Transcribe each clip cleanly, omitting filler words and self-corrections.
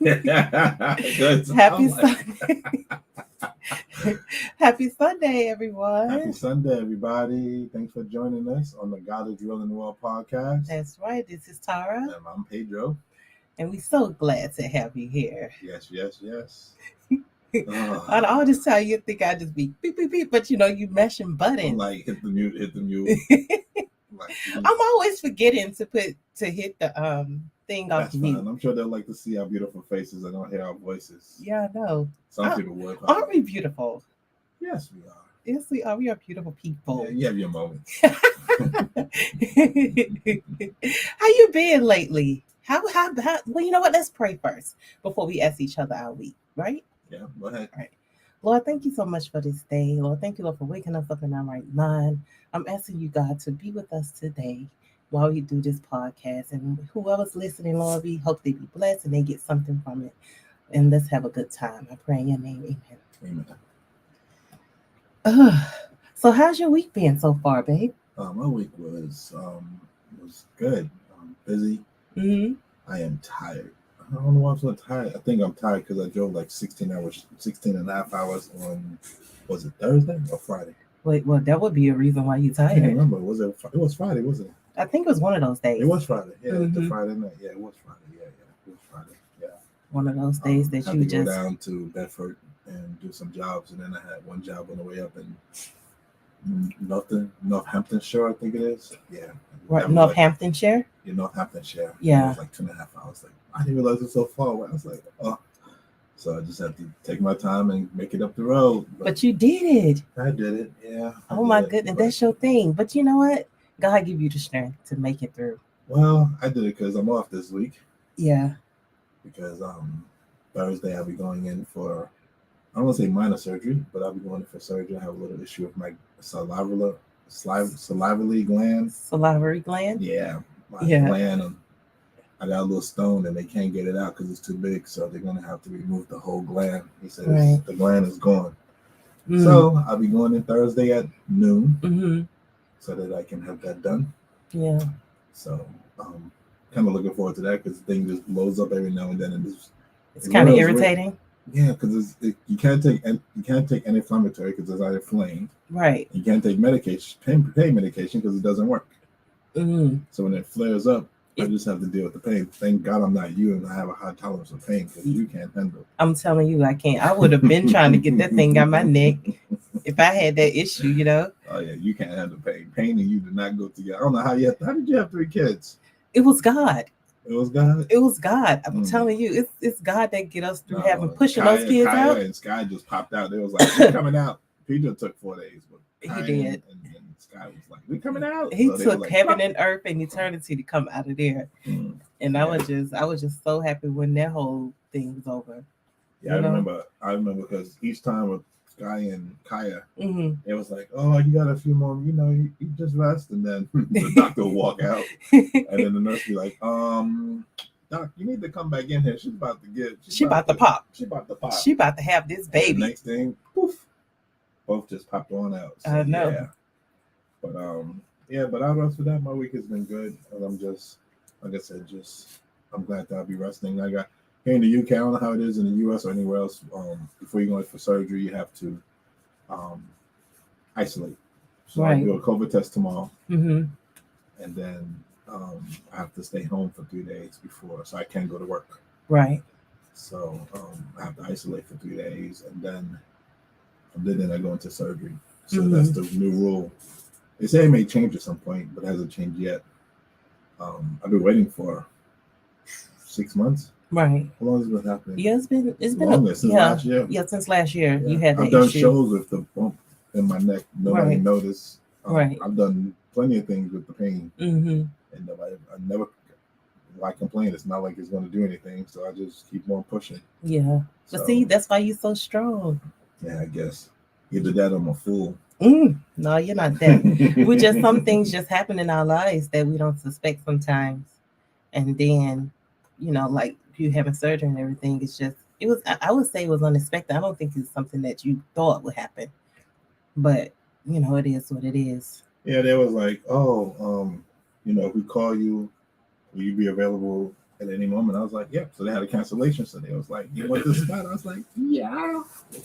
Happy Sunday. Happy Sunday, everyone. Happy Sunday, everybody. Thanks for joining us on the God of Drill in the World podcast. That's right. This is Tara. And I'm Pedro. And we're so glad to have you here. Yes. On all this time, you think I just be beep, beep, beep, but you mashing buttons. I'm like, hit the mute. I'm always forgetting to hit the thing off mute. Fine. I'm sure they'll like to see our beautiful faces and don't hear our voices. Yeah, I know. Some people would. Aren't we beautiful? Yes, we are. Yes, we are. We are beautiful people. Yeah, you have your moments. How you been lately? How well, you know what? Let's pray first before we ask each other our week, right? Yeah, go ahead. All right. Lord, thank you so much for this day. Lord, thank you, Lord, for waking us up in our right mind. I'm asking you, God, to be with us today while we do this podcast. And whoever's listening, Lord, we hope they be blessed and they get something from it. And let's have a good time. I pray in your name. Amen. So how's your week been so far, babe? My week was good. Busy. Mm-hmm. I am tired. I don't know why I'm so tired. I think I'm tired because I drove like 16 and a half hours on, was it Thursday or Friday? Wait, well, that would be a reason why you're tired. I can't remember. It was Friday, wasn't it? I think it was one of those days. It was Friday. Yeah, the Friday night. Yeah, it was Friday. Yeah, it was Friday. Yeah. One of those days that you just go down to Bedford and do some jobs, and then I had one job on the way up in Northamptonshire, I think it is. Yeah. Right, Northamptonshire? Yeah, Northamptonshire. Yeah. It was like 2.5 hours. Like, I didn't realize it was so far away. I was like, oh. So I just had to take my time and make it up the road. But you did it. I did it, yeah. Oh my goodness, that's your thing. But you know what? God give you the strength to make it through. Well, I did it because I'm off this week. Yeah. Because Thursday I'll be going in for, I don't want to say minor surgery, but I'll be going in for surgery. I have a little issue with my salivary gland. Salivary gland? Yeah. Gland. I got a little stone and they can't get it out because it's too big. So they're going to have to remove the whole gland. He says the gland is gone. So I'll be going in Thursday at noon so that I can have that done. Yeah. So kind of looking forward to that because the thing just blows up every now and then. And it's kind of irritating. Yeah, because you can't take anti-inflammatory because it's either inflamed. Right. You can't take medication, pain medication because it doesn't work. So when it flares up, I just have to deal with the pain. Thank God I'm not you and I have a high tolerance of pain because you can't handle it. I'm telling you, I can't. I would have been trying to get that thing out my neck if I had that issue, Oh yeah, you can't handle pain. Pain and you do not go together. I don't know how did you have 3 kids? It was God. It was God? It was God. I'm telling you, it's God that get us through pushing those kids out. And Sky just popped out. It was like, we're coming out. Pedro took 4 days. But he did. And Sky was like, we're coming out. He took heaven and earth and eternity to come out of there. And I was just so happy when that whole thing was over. Yeah, I remember because each time with Sky and Kaya, it was like, oh, you got a few more, you just rest. And then the doctor will walk out. And then the nurse be like, Doc, you need to come back in here. She's about to pop. She about to have this baby. And the next thing, poof, both just popped on out. So, I know. Yeah. But but outside of that, my week has been good. And I'm just, like I said, I'm glad that I'll be resting. I got here in the UK, I don't know how it is in the US or anywhere else. Before you go in for surgery, you have to isolate. So I do a COVID test tomorrow. And then I have to stay home for 3 days before, so I can't go to work. Right. So I have to isolate for 3 days, and then I go into surgery. So that's the new rule. They say it may change at some point, but it hasn't changed yet. I've been waiting for 6 months. Right. How long has it been happening? Yeah, it's been since last year. Yeah, since last year. Yeah. You had that I've done issue. shows with the bump in my neck. Nobody noticed. Right. I've done plenty of things with the pain. And I complain. It's not like it's going to do anything, so I just keep on pushing. Yeah. But see, that's why you're so strong. Yeah, I guess. Either that or I'm a fool. No, you're not that. Some things just happen in our lives that we don't suspect sometimes. And then, like you having surgery and everything, I would say it was unexpected. I don't think it's something that you thought would happen. But, it is what it is. Yeah, they was like, if we call you, will you be available at any moment. I was like, yep. So they had a cancellation. So they was like, you want this spot? I was like, yeah.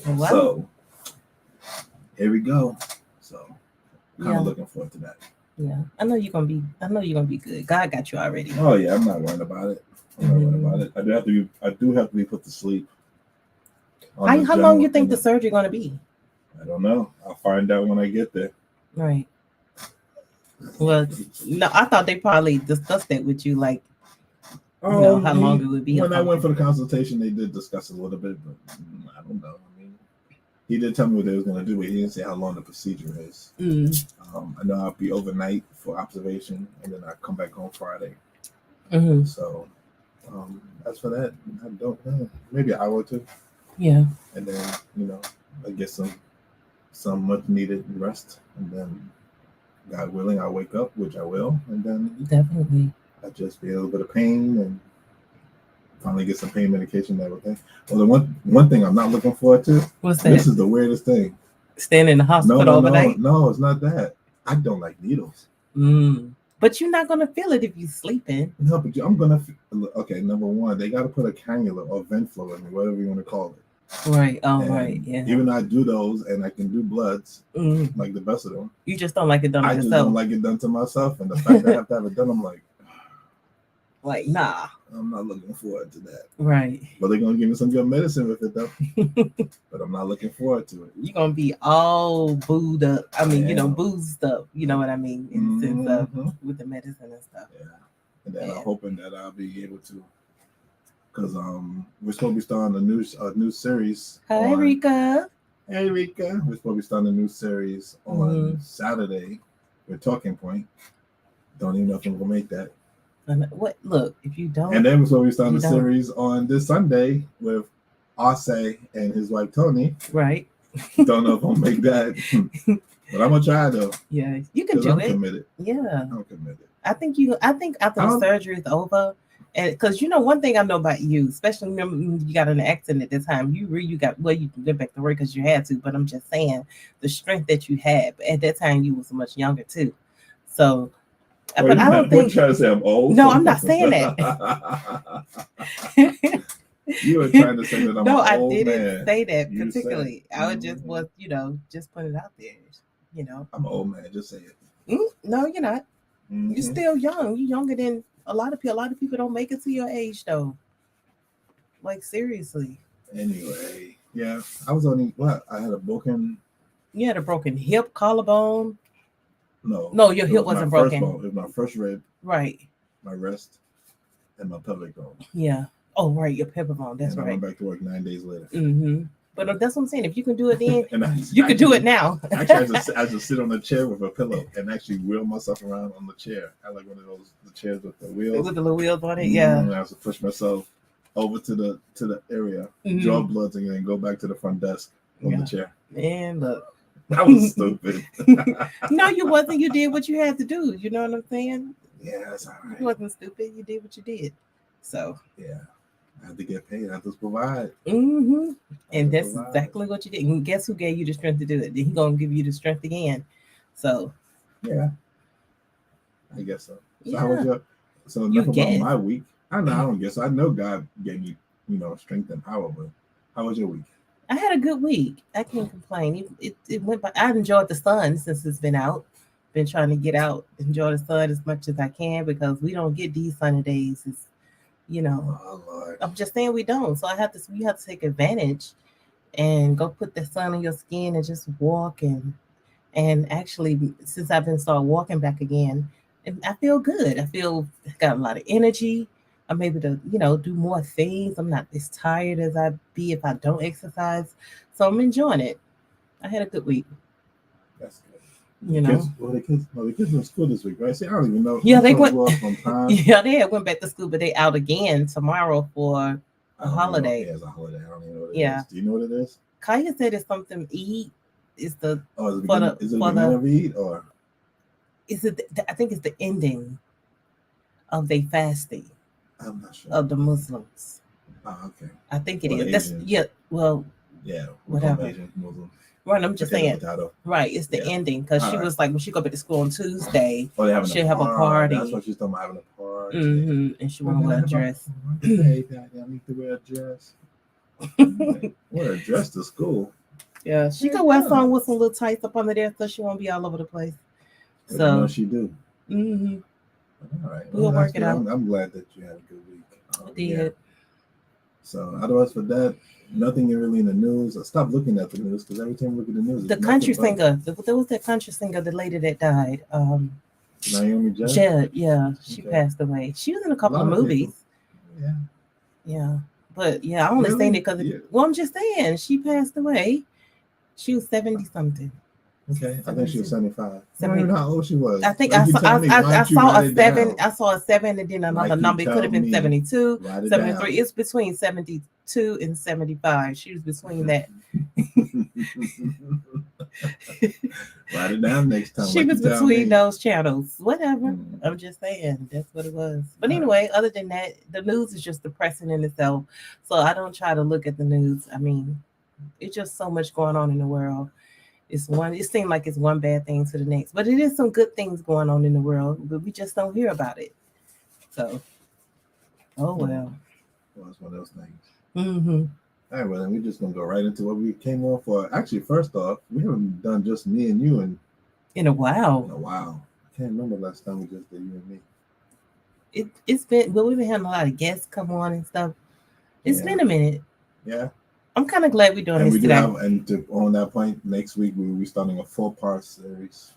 Wow. So here we go. So kind Yeah. of looking forward to that. Yeah. I know you're gonna be good. God got you already. Oh yeah, I'm not worried about it. I'm not worried about it. I do have to be put to sleep. How long you think the surgery gonna be? I don't know. I'll find out when I get there. Right. Well, no, I thought they probably discussed that with you, like how long it would be. When I went for the consultation, they did discuss it a little bit, but I don't know. I mean, he did tell me what they was going to do, but he didn't say how long the procedure is. I know I'll be overnight for observation, and then I come back home Friday. So as for that, I don't know. Maybe an hour or two. Yeah. And then I get some much needed rest, and then God willing, I'll wake up, which I will, and then definitely I'll just be a little bit of pain and finally get some pain medication and everything. Well, the one thing I'm not looking forward to. What's that? This is the weirdest thing. Staying in the hospital overnight? No, it's not that. I don't like needles. But you're not gonna feel it if you're sleeping. No, but I'm gonna. Okay, number one, they got to put a cannula or vent flow in me, whatever you want to call it. Right. Oh, right. Yeah. Even though I do those and I can do bloods, like the best of them. You just don't like it done to yourself. I just don't like it done to myself, and the fact that I have to have it done, I'm like, nah. I'm not looking forward to that. Right. But they're gonna give me some good medicine with it though. But I'm not looking forward to it. You're gonna be all booed up. I mean, boozed up. You know what I mean? In the sense of with the medicine and stuff. Yeah. And then I'm hoping that I'll be able to, because we're supposed to be starting a new series. Hi, Rika. Hey, Rika. We're supposed to be starting a new series on Saturday with Talking Point. Don't even know if I'm gonna make that. What? Look, if you don't. And then we're supposed to be starting a series on this Sunday with Arce and his wife Tony. Right. Don't know if I'll make that, but I'm gonna try though. Yeah, you can do I'm it. Committed. Yeah, I'm committed. I think after the surgery is over, and because one thing I know about you, especially remember you got in an accident at the time, you went back to work because you had to, but I'm just saying the strength that you had at that time, you was much younger too, so. But I don't think you're trying to say I'm old. No, I'm not saying that. You were trying to say that I'm no, an old man. I didn't say that particularly. I just just put it out there. I'm an old man. Just say it. No, you're not. You're still young. You're younger than a lot of people. A lot of people don't make it to your age though. Like seriously. Anyway, yeah, I was only I had a broken. You had a broken hip, collarbone. No, your hip wasn't broken. It was my first rib. Right. My wrist and my pelvic bone. Yeah. Oh, right. Your pelvic bone. That's right. I went back to work 9 days later. But that's what I'm saying. If you can do it then, you can do it now. Actually, I just sit on a chair with a pillow and actually wheel myself around on the chair. I like one of the chairs with the wheels. With the little wheels on it, yeah. I have to push myself over to the area, draw bloods, and then go back to the front desk on the chair. Man, look. That was stupid. No, you wasn't. You did what you had to do. You know what I'm saying? Yeah, that's all right. You wasn't stupid. You did what you did. So yeah, I had to get paid. I have to provide. And that's exactly what you did. And guess who gave you the strength to do it? Then he gonna give you the strength again. So yeah, I guess so. So how was your? So enough about my week. I don't guess. I know God gave me strength and power, but how was your week? I had a good week. I can't complain. It went by. I enjoyed the sun since it's been out. Been trying to get out, enjoy the sun as much as I can because we don't get these sunny days. It's, oh, Lord. I'm just saying we don't. So you have to take advantage and go put the sun on your skin and just walk and actually since I've been started walking back again, and I feel good. I got a lot of energy. I'm able to, do more things. I'm not as tired as I'd be if I don't exercise. So I'm enjoying it. I had a good week. That's good. The kids were in school this week, right? See, I don't even know. Yeah, they went. Yeah, they went back to school, but they out again tomorrow for a holiday. Yeah, it's a holiday. I don't even know what it is. Do you know what it is? Kaya said it's something Eid. Is the beginning of Eid or? Is it? I think it's the ending of their fasting. I'm not sure. Of the Muslims. Oh, okay. I think it is. That's well. Yeah. Whatever. Asian Muslims. Right, I'm just Potato, saying. potato. Right, it's the Yeah. ending because she Alright. was like when she go back to school on Tuesday, Oh, they're having she'll a have a party. That's party. what she's talking about, having a party. And she want to We're wear a gonna have dress. Hey, Daddy, I need to wear a dress. Like, wear a dress to school. Yeah, she Hey, could wear yeah. some with some little tights up under there so she won't be all over the place. But you know So, she do. mm-hmm, All right. we'll Well, work that's it good. out. I'm glad that you had a good week. I Yeah. did. So otherwise for that, nothing really in the news. I stopped looking at the news because every time I look at the news, The it's country nothing singer, there was that country singer, the lady that died. but Naomi Judd. Judd, yeah, she Okay. passed away. She was in a couple A of lot of movies. people. Yeah. Yeah, but yeah, I only Really? saying it because. Yeah. Well, I'm just saying she passed away. She was 70 something. Okay. I think she was 75. I don't 70. even know how old she was. I think Like I you saw tell me, why I don't you saw write a it 7. down? I saw a 7 and then another Like you number. It could tell have been me, 72, write it 73. down. It's between 72 and 75. She was between that. Write it down next time. She like was you tell between me. those channels. Whatever. Mm. I'm just saying that's what it was. But All anyway, other than that, the news is just depressing in itself. So I don't try to look at the news. I mean, it's just so much going on in the world. It seems like it's one bad thing to the next. But it is some good things going on in the world, but we just don't hear about it. So oh well. Well, it's one of those things. Mm-hmm. All right, well, then we're just going to go right into what we came on for. Actually, first off, we haven't done just me and you In a while. in a while. I can't remember last time we just did you and me. It's been, well, we've been having a lot of guests come on and stuff. It's Yeah. been a minute. Yeah. I'm kind of glad we're doing And this we do today. have, and to, on that point, next week we'll be starting a 4-part series.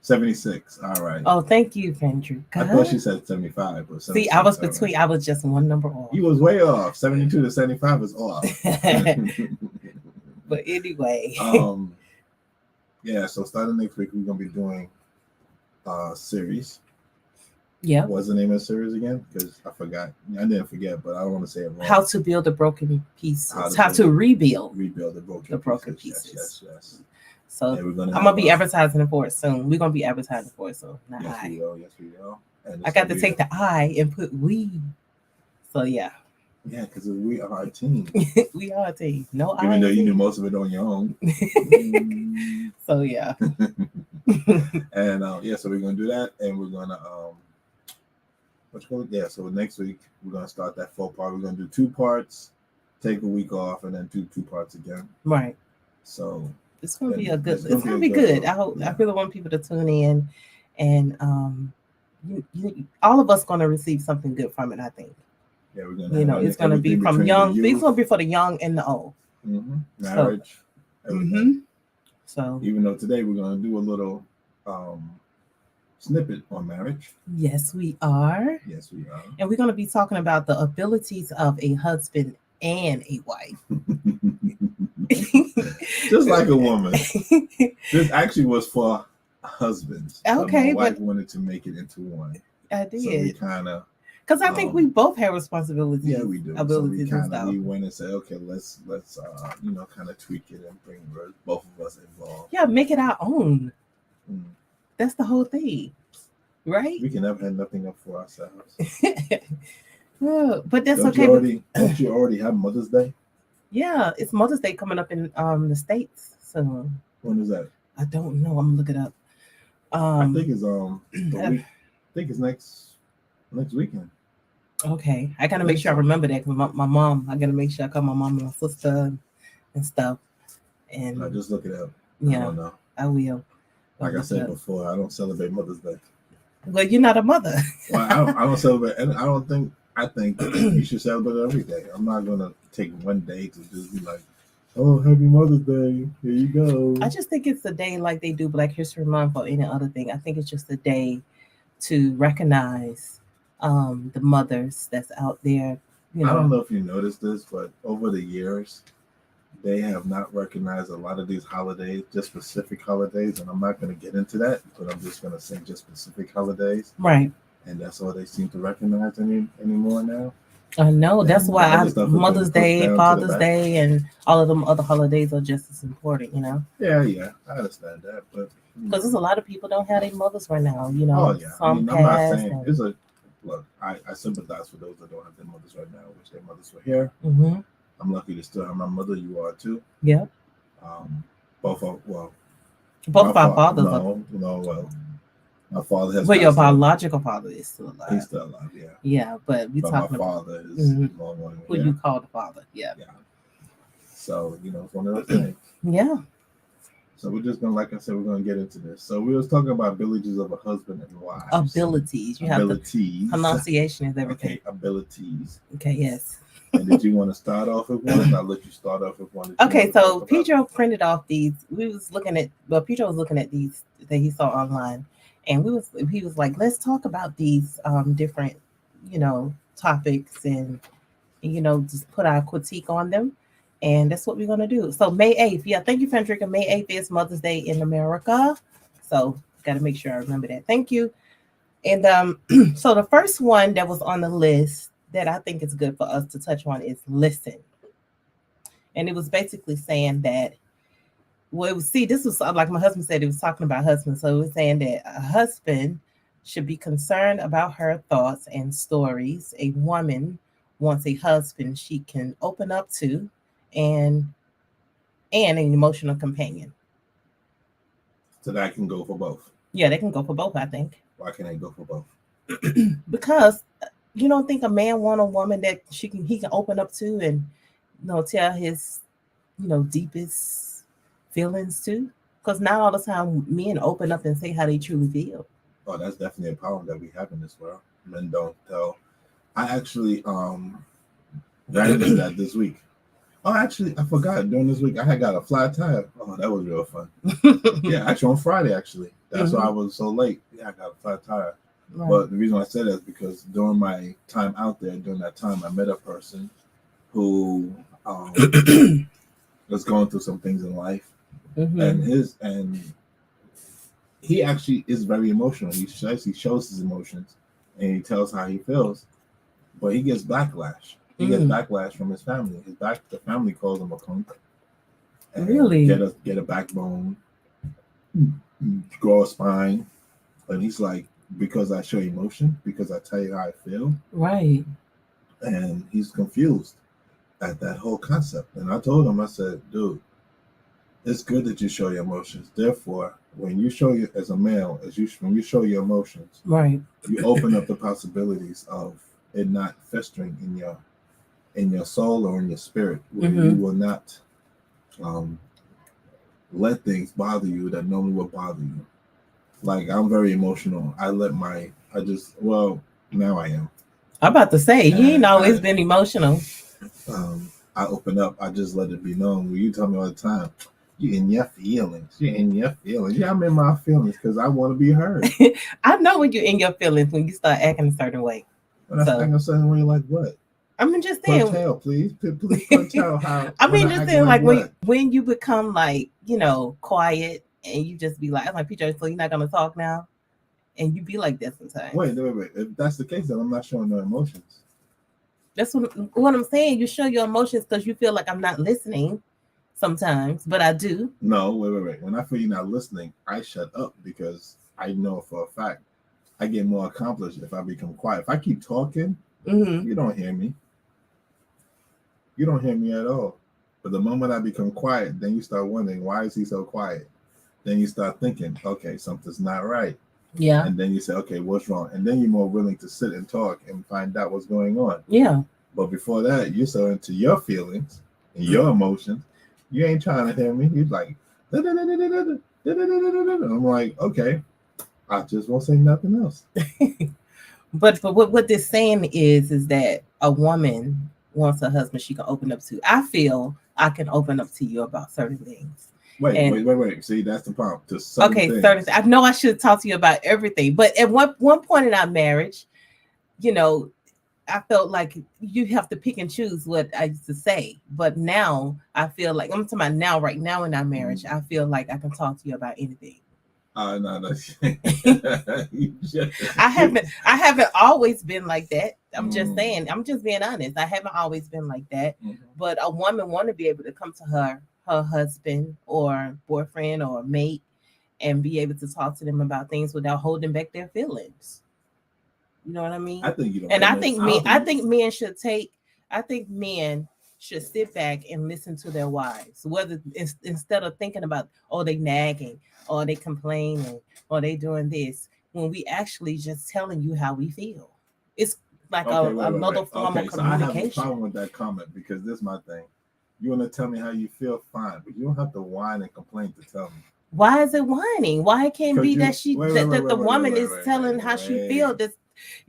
76. All right. Oh, thank you, Kendrick. I thought she said 75. Or 76. See, I was All right. between. I was just one number off. You was way off. 72 to 75 is off. But anyway. Yeah, so starting next week, we're going to be doing a series. Yeah. What's the name of the series again? Because I forgot. I didn't forget, but I don't want to say it wrong. How to build a broken piece. How to rebuild the broken pieces. Yes. So yeah, I'm gonna be advertising for it soon. We're gonna be advertising for it soon. Not yes, I. we will. Yes, we will. And I got to take the I and put we. So yeah. Yeah, because we are a team. We are a team. No, even though you do most of it on your own. So yeah. And yeah, so we're gonna do that, and we're gonna so next week we're gonna start that 4-part. We're gonna do 2 parts, take a week off, and then do 2 parts again. Right. So it's gonna be a good. It's gonna be good. I hope. Yeah. I really want people to tune in, and all of us gonna receive something good from it. I think. Yeah, we're gonna. It's gonna be from young. It's gonna be for the young and the old. Mm-hmm. Marriage. So even though today we're gonna do a little snippet on marriage. Yes, we are. Yes, we are. And we're going to be talking about the abilities of a husband and a wife. Just like a woman. This actually was for husbands. Okay, my wife wanted to make it into one. I did. So we kind of. Because I think we both have responsibilities. Yeah, we do. Abilities so we went and said, okay, let's kind of tweak it and bring both of us involved. Yeah, make it our own. That's the whole thing, right? We can never have nothing up for ourselves. But that's don't you already have Mother's Day? Yeah, it's Mother's Day coming up in the States soon. When is that? I don't know. I'm gonna look it up. I think it's I think it's next weekend. Okay, I gotta make sure I remember that because my mom. I gotta make sure I call my mom and my sister and stuff. And no, just look it up. Yeah, I don't know. I will. Like I said before, I don't celebrate Mother's Day. Well, you're not a mother. Well, I don't celebrate, and I think you should celebrate every day. I'm not gonna take one day to just be like, oh, happy Mother's Day. Here you go. I just think it's a day like they do Black History Month or any other thing. I think it's just a day to recognize the mothers that's out there. I don't know if you noticed this, but over the years, they have not recognized a lot of these holidays, just specific holidays, and I'm not going to get into that, but I'm just going to say just specific holidays. Right. And that's all they seem to recognize anymore now. I know. That's why Mother's Day, Father's Day, and all of them other holidays are just as important, Yeah, I understand that, but because there's a lot of people don't have their mothers right now, Oh yeah, some I'm not saying look. I sympathize for those that don't have their mothers right now. I wish their mothers were here. Mm-hmm. I'm lucky to still have my mother. You are too. Yeah. Both of well, Both of our fathers are. no. Well, my father has. Well, your passed away. biological father is still alive. He's still alive, yeah. Yeah, but we But talking my about father is long who you call the father. Yeah. Yeah. So it's one of those things. Yeah. So we're just gonna, like I said, we're gonna get into this. So we was talking about abilities of a husband and wives. Abilities. You abilities. Have to. Pronunciation is everything. Okay, abilities. Okay. Yes. And did you want to start off with one? I'll let you start off with one. Okay, so Pedro printed off these. Pedro was looking at these that he saw online, and he was like, let's talk about these different, topics, and just put our critique on them, and that's what we're gonna do. So May 8th, yeah, thank you, Frederica. May 8th is Mother's Day in America, so got to make sure I remember that. Thank you. And so the first one that was on the list that I think is good for us to touch on is listen. And it was basically saying that, this was like my husband said, it was talking about husbands. So it was saying that a husband should be concerned about her thoughts and stories. A woman wants a husband she can open up to and an emotional companion. So that can go for both. Yeah, they can go for both, I think. Why can they go for both? Because you don't think a man want a woman that he can open up to and tell his deepest feelings to? Because not all the time men open up and say how they truly feel. Oh, that's definitely a problem that we have in this world. Men don't tell. I actually ran into that this week. Oh, actually, I forgot. During this week, I had got a flat tire. Oh, that was real fun. Yeah, actually on Friday, actually. That's why I was so late. Yeah, I got a flat tire. Right. But the reason I said that is because during my time out there, during that time, I met a person who was going through some things in life, and he actually is very emotional. He shows his emotions, and he tells how he feels, but he gets backlash. He gets backlash from his family. The family calls him a punk. Really? Get a backbone, grow a spine, and he's like, because I show emotion, because I tell you how I feel, right? And he's confused at that whole concept. And I told him, I said, dude, it's good that you show your emotions. Therefore, when you show you as a male, when you show your emotions, right, you open up the possibilities of it not festering in your soul or in your spirit, where you will not let things bother you that normally would bother you. Like, I'm very emotional. Now I am. I'm about to say, you ain't always been emotional. I open up. I just let it be known. You tell me all the time, you're in your feelings. You're in your feelings. Yeah, I'm in my feelings because I want to be heard. I know when you're in your feelings when you start acting a certain way. When I start acting a certain way, like what? I mean, just saying. Please tell how. I mean, just saying, like when you become like, quiet and you just be like, I'm like, Pedro, so you're not gonna talk now, and you be like that sometimes. Wait. If that's the case, then I'm not showing no emotions. That's what I'm saying. You show your emotions because you feel like I'm not listening sometimes, but I do. No, wait. When I feel you're not listening, I shut up because I know for a fact I get more accomplished if I become quiet. If I keep talking, you don't hear me. You don't hear me at all. But the moment I become quiet, then you start wondering, why is he so quiet? Then you start thinking, okay, something's not right. Yeah. And then you say, okay, what's wrong? And then you're more willing to sit and talk and find out what's going on. Yeah. But before that, you're so into your feelings and your emotions. You ain't trying to hear me. You're like, I'm like, okay, I just won't say nothing else. But what this saying is that a woman wants a husband she can open up to. I feel I can open up to you about certain things. Wait. See, that's the problem. To certain things. Certain. I know I should talk to you about everything, but at one point in our marriage, I felt like you have to pick and choose what I used to say. But now I feel like, I'm talking about now, right now in our marriage, I feel like I can talk to you about anything. No. I haven't always been like that. I'm just saying, I'm just being honest. I haven't always been like that. But a woman want to be able to come to her husband or boyfriend or mate and be able to talk to them about things without holding back their feelings. You know what I mean? I think you don't. And I think men should take. I think men should sit back and listen to their wives, whether it's, instead of thinking about, oh, they nagging, or they complaining, or they doing this, when we actually just telling you how we feel. It's like another form of so I have a communication. problem with that comment because this is my thing. You want to tell me how you feel, fine, but you don't have to whine and complain to tell me. Why is it whining? Why it can't be that the woman is wait, telling how she feels, that's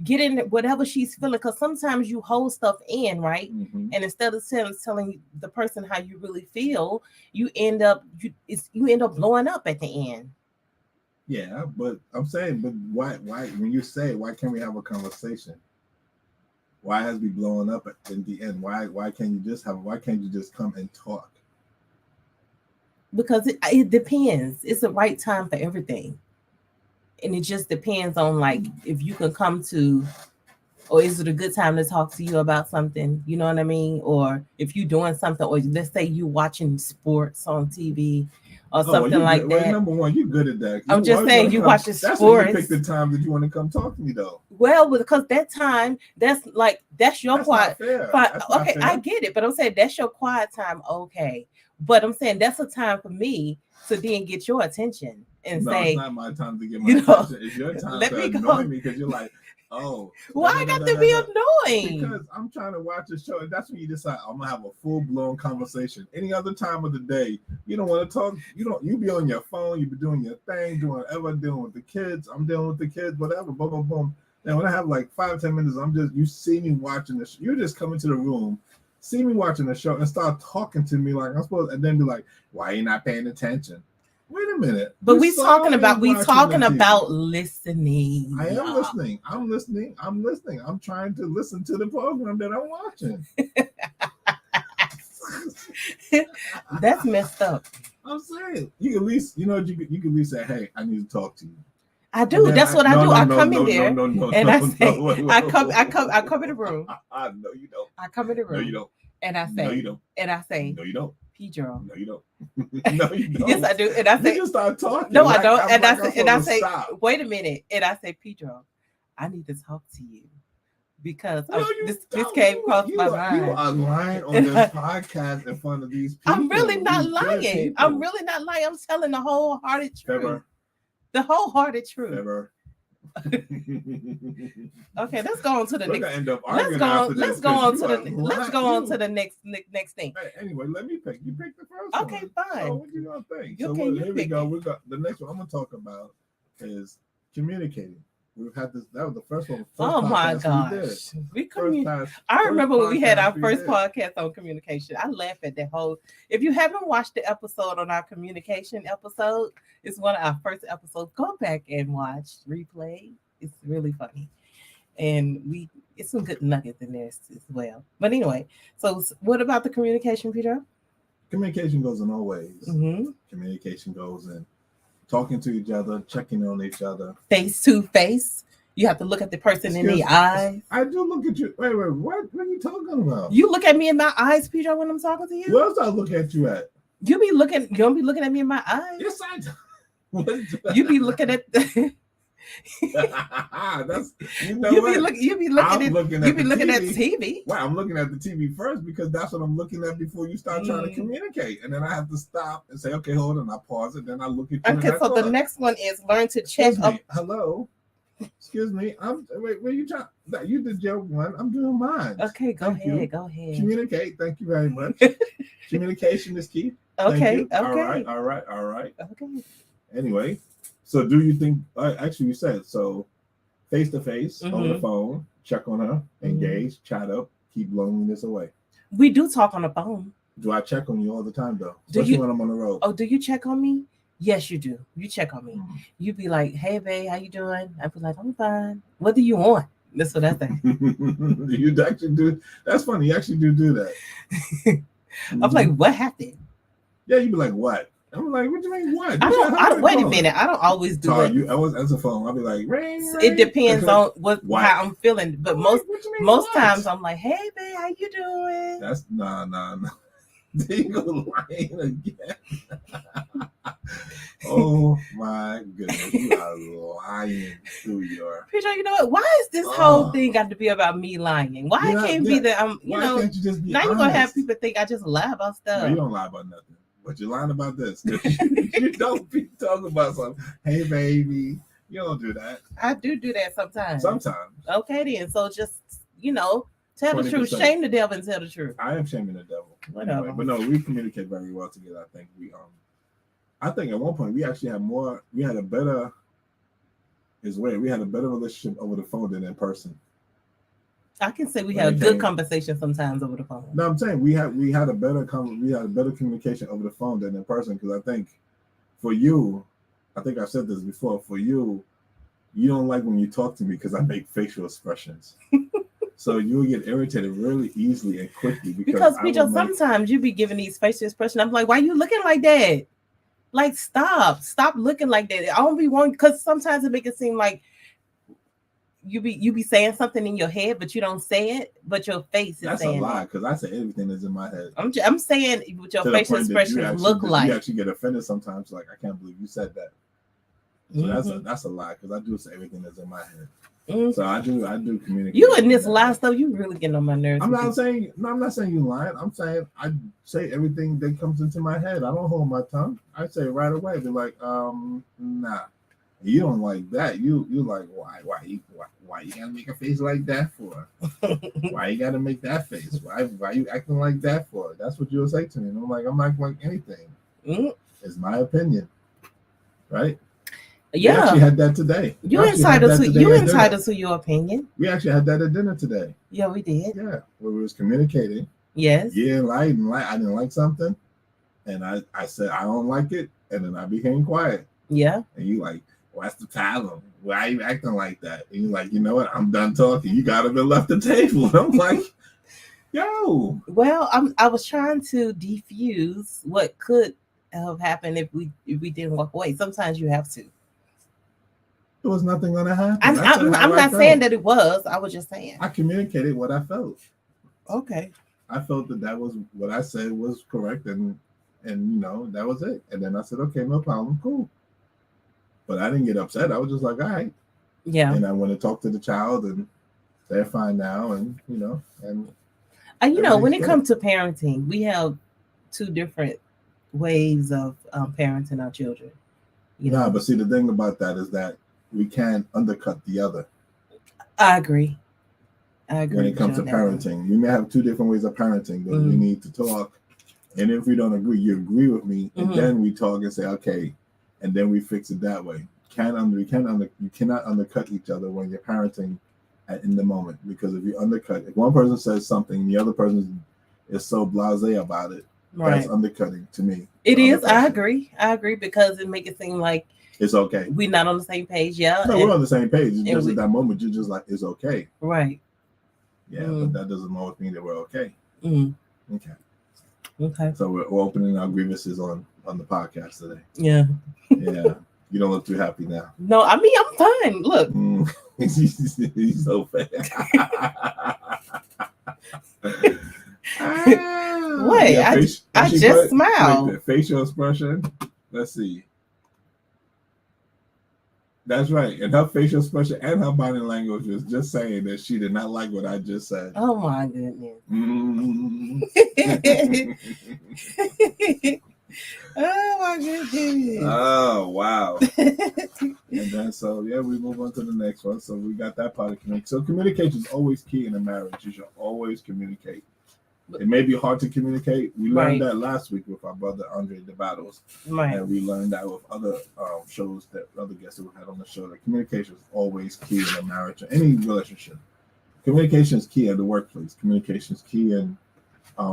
getting whatever she's feeling? Because sometimes you hold stuff in, right? Mm-hmm. And instead of telling the person how you really feel, you end up blowing up at the end. Yeah, but I'm saying, but why when you say why can't we have a conversation? Why has we blowing up in the end? Why can't you just come and talk? Because it depends. It's the right time for everything. And it just depends on, like, if you can come to, or is it a good time to talk to you about something? You know what I mean? Or if you're doing something, or let's say you watching sports on TV or something like that. Well, number one, you're good at that. I'm just saying, you watching sports. That's when you pick the time that you want to come talk to me, though. Well, because that time, that's your quiet. Okay, fair. I get it, but I'm saying that's your quiet time. Okay, but I'm saying that's a time for me to then get your attention and say, it's not my time to get my attention. It's your time to annoy me because you're like, oh, why I got to be annoying? Because I'm trying to watch a show, and that's when you decide I'm gonna have a full blown conversation. Any other time of the day, you don't want to talk. You be on your phone. You be doing your thing, doing whatever, dealing with the kids. I'm dealing with the kids, whatever. Boom, boom, boom. And when I have like 5-10 minutes, you see me watching this. You just come into the room, see me watching the show, and start talking to me like I'm supposed, and then be like, "Why are you not paying attention?" Wait a minute. But we talking about listening. I am listening. I'm listening. I'm trying to listen to the program that I'm watching. That's messed up. I'm saying you at least, you can at least say, "Hey, I need to talk to you." I do. That's what I do. I come in there and I say, I come in the room. No, you don't. I come in the room. No, you don't. And I say, no, you don't. And I say, no, you don't. Pedro. No, you don't. No, you don't. Yes, I do. And I say, you just start talking. No, I don't. And I say, wait a minute. And I say, Pedro, I need to talk to you because this came across my mind. You are lying on this podcast in front of these people. I'm really not lying. I'm telling the wholehearted truth. Pedro. The wholehearted truth. Never. Okay, let's go on to the next. Let's go on to the next thing. Hey, anyway, let me pick. You pick the first one. Okay, fine. So what you gonna think? Okay, here we go. We got the next one I'm gonna talk about is communicating. We've had this. That was the first one. Oh my gosh, I remember when we had our first podcast on communication. I laugh at that whole. If you haven't watched the episode on our communication episode, it's one of our first episodes. Go back and watch replay. It's really funny, and it's some good nuggets in there as well. But anyway, so what about the communication, Pedro? Communication goes in all ways. Mm-hmm. Communication goes in talking to each other, checking on each other, face to face. You have to look at the person in the eyes. I do look at you. Wait, what are you talking about? You look at me in my eyes, Pedro, when I'm talking to you. What else I look at you at? You don't be looking at me in my eyes. Yes, I do. You be looking at. That's you be looking at TV. Well, I'm looking at the TV first because that's what I'm looking at before you start trying to communicate, and then I have to stop and say, "Okay, hold on." I pause it, then I look at you. Okay, so the next one is learn to check up. Hello, excuse me. Wait. You trying? You did your one. I'm doing mine. Okay, go ahead. Communicate. Thank you very much. Communication is key. Okay. All right. Okay. Anyway. So do you think, actually you said, so face-to-face on the phone, check on her, engage, chat up, keep loneliness away. We do talk on the phone. Do I check on you all the time though? Especially when I'm on the road. Oh, do you check on me? Yes, you do. You check on me. Mm-hmm. You be like, hey, babe, how you doing? I be like, I'm fine. What do you want? That's what I think. You actually do. That's funny. You actually do that. I'm like, what happened? Yeah, you be like, what? I'm like, what do you mean, what? Wait a minute. I don't always do it. I was answer phone. I'll be like, ring. It depends on how I'm feeling. But most times I'm like, hey, babe, how you doing? That's nah. There you go, lying again. Oh my goodness, you are lying through your. Pedro, you know what? Why is this whole thing got to be about me lying? Why it can't be that I'm, Why can't you just be now honest? you're going to have people think I just lie about stuff. No, you don't lie about nothing. But you're lying about this. You don't be talking about something. Hey, baby. You don't do that. I do that sometimes. Sometimes. Okay, then. So just, tell the truth. Shame the devil and tell the truth. I am shaming the devil. Whatever. Anyway, but no, we communicate very well together. I think at one point we actually had a better relationship over the phone than in person. I can say we had a good conversation sometimes over the phone. No, I'm saying we had a better communication over the phone than in person, because I think for you, I think I've said this before, for you don't like when you talk to me because I make facial expressions. So you'll get irritated really easily and quickly because sometimes you be giving these facial expressions. I'm like, why are you looking like that? Like, stop looking like that. I don't be one, because sometimes it make it seem like you be saying something in your head, but you don't say it, but your face is that's saying a lie, because I say everything that's in my head. I'm saying what your facial expressions look like. You actually get offended sometimes, like, I can't believe you said that. So that's a lie, because I do say everything that's in my head. Mm-hmm. So I do communicate. You and this lie stuff, you really getting on my nerves. I'm not saying you lying. I'm saying I say everything that comes into my head. I don't hold my tongue. I say it right away. They're like, nah. You don't like that. You like, why you gotta make a face like that for? Why you gotta make that face? Why you acting like that for? That's what you'll say to me. And I'm not acting like anything. Mm-hmm. It's my opinion, right? Yeah, we actually had that today. You entitled to your opinion. We actually had that at dinner today. Yeah, we did. Yeah, where we was communicating. Yes. Yeah, I didn't like something, and I said I don't like it, and then I became quiet. Yeah. And you like, what's the problem? Why are you acting like that? And you're like, you know what? I'm done talking. You got to be left the table. And I'm like, yo. Well, I was trying to defuse what could have happened if we didn't walk away. Sometimes you have to. There was nothing going to happen. I'm not saying that it was. I was just saying. I communicated what I felt. Okay. I felt that was what I said was correct, and that was it. And then I said, okay, no problem, cool. But I didn't get upset. I was just like, all right. Yeah. And I went to talk to the child, and they're fine now, and when it comes to parenting, we have two different ways of parenting our children. But see, the thing about that is that we can't undercut the other. I agree. When it comes to parenting, we may have two different ways of parenting, but we need to talk. And if we don't agree, you agree with me, and then we talk and say, okay, and then we fix it that way. You cannot undercut each other when you're parenting in the moment, because if one person says something, the other person is so blasé about it, right. That's undercutting to me. It is. I agree, because it makes it seem like it's okay. We're not on the same page. Yeah. No, we're on the same page. It's just at that moment, you're just like, it's okay. Right. Yeah, but that doesn't always mean that we're okay. Okay. So we're opening our grievances on the podcast today. Yeah. Yeah. You don't look too happy now. No, I mean, I'm fine. Look. He's so fat. Wait, I just smiled. Facial expression. Let's see. That's right. And her facial expression and her body language was just saying that she did not like what I just said. Oh my goodness. Oh my goodness. Oh wow. And then we move on to the next one. So we got that part of communication. So communication is always key in a marriage. You should always communicate. It may be hard to communicate. We learned that last week with our brother Andre DeBattles. Right. And we learned that with other shows that other guests that we had on the show, that communication is always key in a marriage or any relationship. Communication is key at the workplace. Communication is key in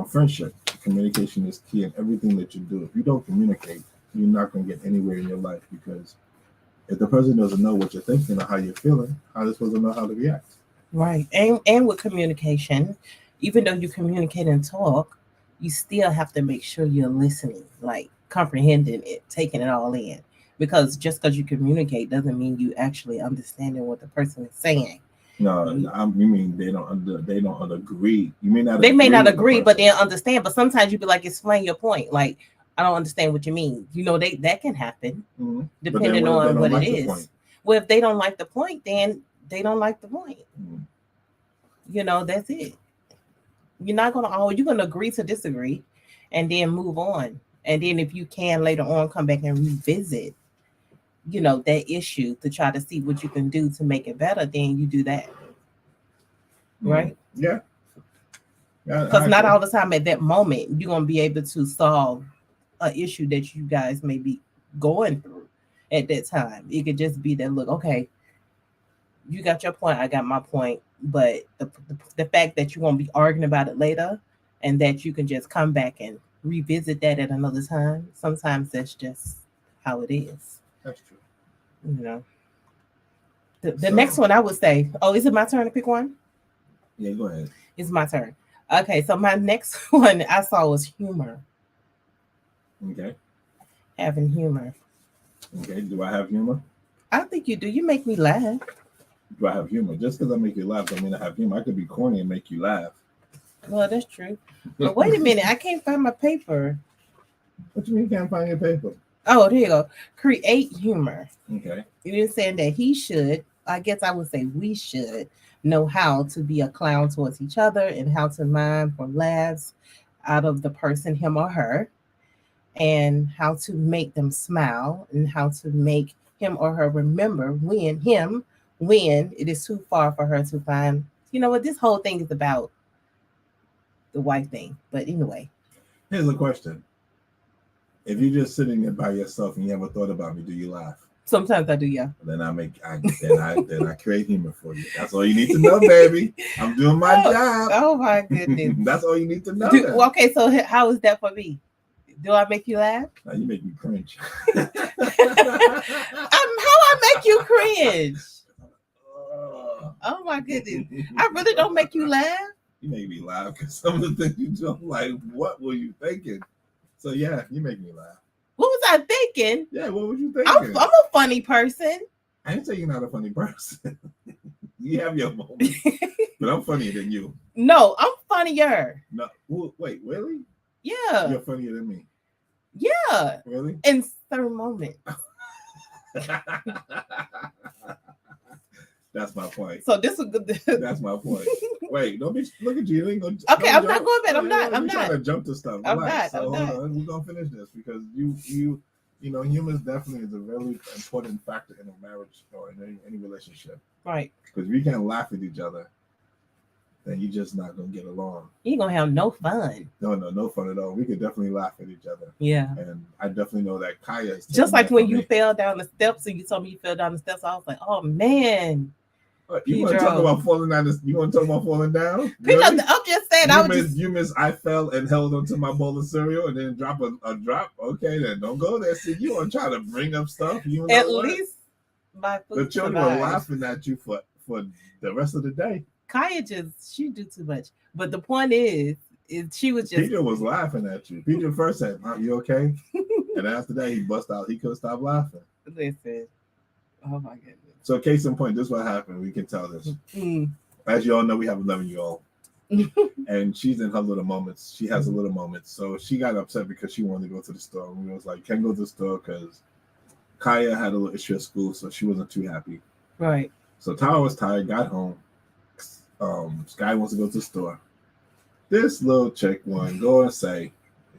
friendship. Communication is key in everything that you do. If you don't communicate, you're not going to get anywhere in your life, because if the person doesn't know what you're thinking or how you're feeling, how are they supposed to know how to react? Right. And with communication, even though you communicate and talk, you still have to make sure you're listening, like comprehending it, taking it all in. Because just because you communicate doesn't mean you actually understanding what the person is saying. No, you mean they don't agree. You may not. They may not with the agree, but person. they'll understand. But sometimes you be like, explain your point. Like, I don't understand what you mean. That can happen Mm-hmm. depending on what like it is. Well, if they don't like the point, then they don't like the point. Mm-hmm. That's it. You're gonna agree to disagree, and then move on. And then if you can later on come back and revisit, that issue to try to see what you can do to make it better, then you do that. Mm-hmm. Right? Yeah. Because not all the time at that moment you're gonna be able to solve an issue that you guys may be going through at that time. It could just be that, look, okay, you got your point, I got my point, but the fact that you won't be arguing about it later and that you can just come back and revisit that at another time, sometimes that's just how it is. That's true. The next one I would say, is it my turn to pick one? Yeah, go ahead. It's my turn. Okay, so my next one I saw was humor. Okay. Having humor. Okay, do I have humor? I think you do. You make me laugh. Do I have humor? Just because I make you laugh don't mean I have humor. I could be corny and make you laugh. Well, that's true. But wait a minute, I can't find my paper. What do you mean you can't find your paper? Oh, there you go. Create humor. Okay. You're saying that he should, I guess I would say we should, know how to be a clown towards each other and how to mime for laughs out of the person, him or her, and how to make them smile and how to make him or her remember when it is too far for her to find. You know what? This whole thing is about the wife thing. But anyway. Here's a question. If you're just sitting there by yourself and you haven't thought about me, do you laugh? Sometimes I do, yeah. Then I create humor for you. That's all you need to know, baby. I'm doing my job. Oh my goodness. That's all you need to know. Okay, so how is that for me? Do I make you laugh? No, you make me cringe. How I make you cringe? Oh my goodness. I really don't make you laugh? You make me laugh because some of the things you do, I'm like, what were you thinking? So yeah, you make me laugh. What was I thinking? Yeah, what was you thinking? I'm a funny person. I didn't say you're not a funny person. You have your moments, but I'm funnier than you. No, I'm funnier. No, wait, really? Yeah. You're funnier than me. Yeah. Really? In certain moments. That's my point. So this is good. That's my point. Wait, don't be. Look at you. Okay, I'm not going back. I'm not. Trying to jump to stuff. I'm not. So hold on. We're gonna finish this because you humor definitely is a really important factor in a marriage or in any relationship. Right. Because if you can't laugh at each other, then you're just not gonna get along. You ain't gonna have no fun. No fun at all. We could definitely laugh at each other. Yeah. And I definitely know that Kaya is just like when you fell down the steps and you told me you fell down the steps. I was like, oh man. You want to talk about falling down? You want to talk about falling down? Pedro, really? I'm just saying. You miss. I fell and held onto my bowl of cereal and then drop a drop. Okay, then don't go there. See, you want to try to bring up stuff. You know at least my food. The children are laughing at you for the rest of the day. Kaya she do too much. But the point is she was just. Pedro was laughing at you. Pedro first said, "Are you okay?" And after that, he bust out. He couldn't stop laughing. Listen. Oh my goodness. So case in point, this is what happened. We can tell this. As you all know, we have 11-year-old. And she's in her little moments. She has a little moments. So she got upset because she wanted to go to the store. And we was like, can't go to the store because Kaya had a little issue at school, so she wasn't too happy. Right. So Tara was tired, got home. Sky wants to go to the store. This little chick want to go and say,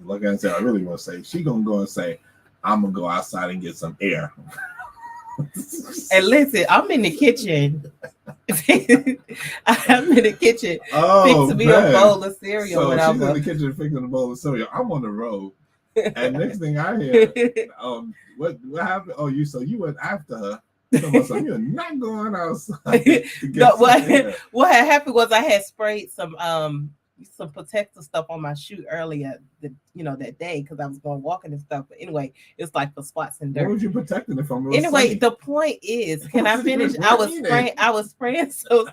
like I said, I really want to say, she going to go and say, I'm going to go outside and get some air. And listen, I'm in the kitchen. I'm in the kitchen fixing me a bowl of cereal. So she's in the kitchen fixing a bowl of cereal. I'm on the road. And next thing I hear, what happened? Oh, you went after her. So you're not going outside. No, what had happened was I had sprayed some protective stuff on my shoe earlier that day because I was going walking and stuff. But anyway, it's like for spots and dirt. What was you protecting it from? Anyway, the point is, can I finish? I was spraying some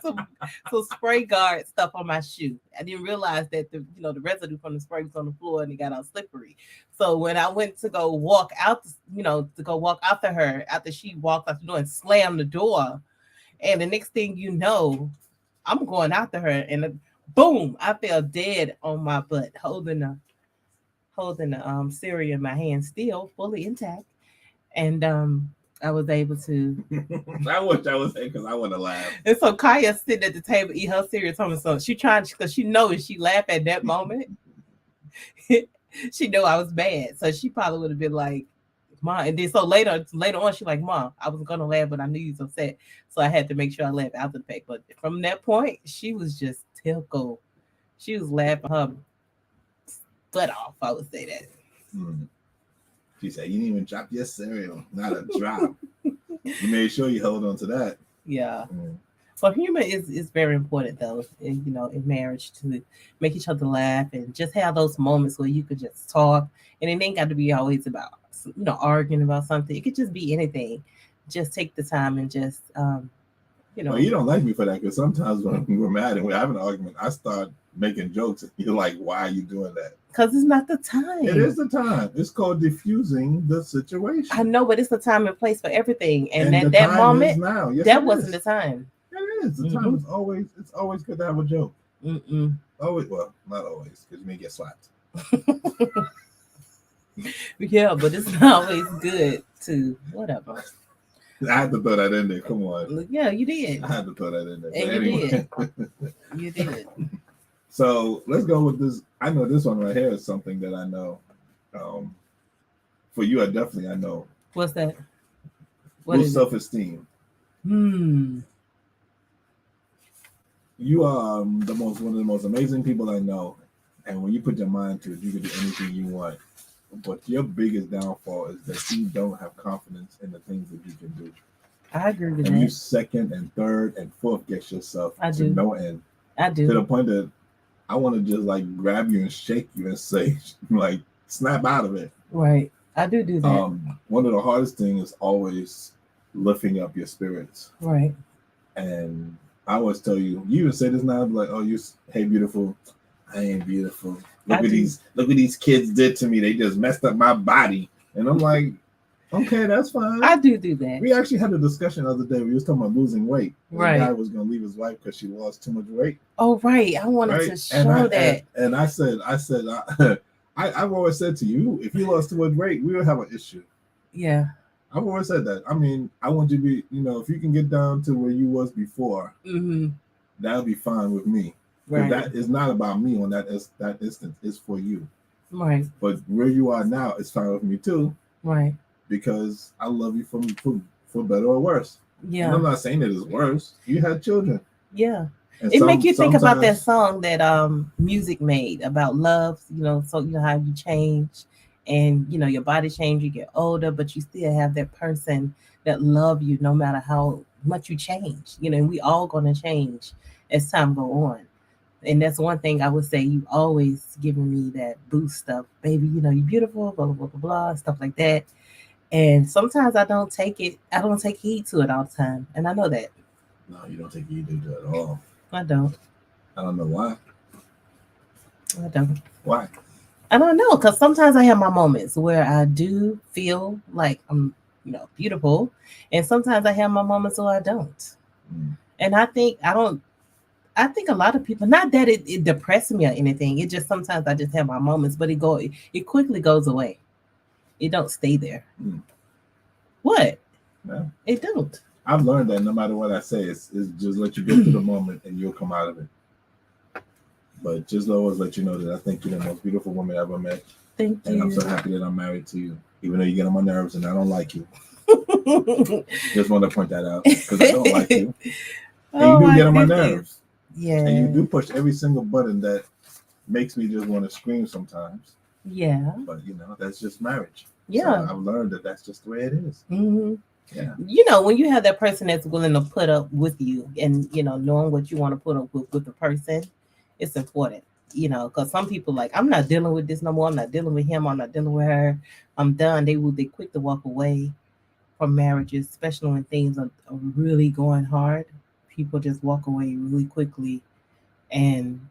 spray guard stuff on my shoe. I didn't realize that the residue from the spray was on the floor and it got all slippery. So when I went to go walk out, to go walk after her after she walked out the door and slammed the door. And the next thing you know, I'm going after her, and boom, I fell dead on my butt, holding the cereal in my hand, still fully intact, and I was able to. I wish I was there because I would have laughed. And so Kaya sitting at the table, eat her cereal, told me so she trying because she knows if she laughed at that moment, she knew I was bad, so she probably would have been like, "Mom," and then so later on, she like, "Mom, I was gonna laugh, but I knew you was upset, so I had to make sure I laughed after the fact." But from that point, she was just tickled. She was laughing her butt off. I would say that. Mm. She said, "You didn't even drop your cereal, not a drop. You made sure you held on to that." Yeah. Mm. So humor is very important though, in marriage to make each other laugh and just have those moments where you could just talk, and it ain't got to be always about arguing about something. It could just be anything. Just take the time and just Well, you don't like me for that because sometimes when we're mad and we're having an argument, I start making jokes, and you're like, "Why are you doing that?" Because it's not the time. It is the time. It's called diffusing the situation. I know, but it's the time and place for everything, and the that time moment, is now. Yes, that wasn't the time. It is. The time is always. It's always good to have a joke. Always. Well, not always, because you may get slapped. Yeah, but it's always good to whatever. I had to throw that in there. Come on. Yeah, you did. I had to throw that in there. And you did. You did. So let's go with this. I know this one right here is something that I know. For you, I know. What's that? What is self-esteem? You are one of the most amazing people I know, and when you put your mind to it, you can do anything you want. But your biggest downfall is that you don't have confidence in the things that you can do. I agree with that. And you second and third and fourth guess yourself to no end. I do. To the point that I want to just like grab you and shake you and say, like, snap out of it. Right. I do that. One of the hardest things is always lifting up your spirits. Right. And I always tell you, you even say this now, like, "Oh, hey, beautiful. I ain't beautiful. Look what these kids did to me. They just messed up my body." And I'm like, okay, that's fine. I do that. We actually had a discussion the other day. We was talking about losing weight. Right. The guy was going to leave his wife because she lost too much weight. Oh, right. I wanted to show that. And I said, I've always said to you, if you lost too much weight, we would have an issue. Yeah. I've always said that. I mean, I want you to be, if you can get down to where you was before, that'll be fine with me. Right. That is not about me on that instance. It's for you. Right. But where you are now is fine with me too. Right. Because I love you for better or worse. Yeah. And I'm not saying that it's worse. You had children. Yeah. And it make you think about that song that Music made about love, so how you change and your body change, you get older, but you still have that person that love you no matter how much you change. And we all gonna change as time go on. And that's one thing I would say, you always giving me that boost stuff, baby, you're beautiful, blah, blah, blah, blah, blah, stuff like that. And sometimes I don't take heed to it all the time. And I know that. No, you don't take heed to it at all. I don't. I don't know why. I don't. Why? I don't know, because sometimes I have my moments where I do feel like I'm, beautiful. And sometimes I have my moments where I don't. And I think a lot of people, not that it depresses me or anything. It just sometimes I just have my moments, but it quickly goes away. It don't stay there. What? No. It don't. I've learned that no matter what I say, it's just let you go through the moment and you'll come out of it. But just always let you know that I think you're the most beautiful woman I ever met. Thank you. And I'm so happy that I'm married to you, even though you get on my nerves and I don't like you. Just want to point that out because I don't like you. And you do get on my nerves. Yeah. And you do push every single button that makes me just want to scream sometimes. Yeah. But, that's just marriage. Yeah. So I've learned that that's just the way it is. Mm-hmm. Yeah. When you have that person that's willing to put up with you and, knowing what you want to put up with the person, it's important, because some people like, I'm not dealing with this no more. I'm not dealing with him. I'm not dealing with her. I'm done. They quick to walk away from marriages, especially when things are really going hard. People just walk away really quickly. And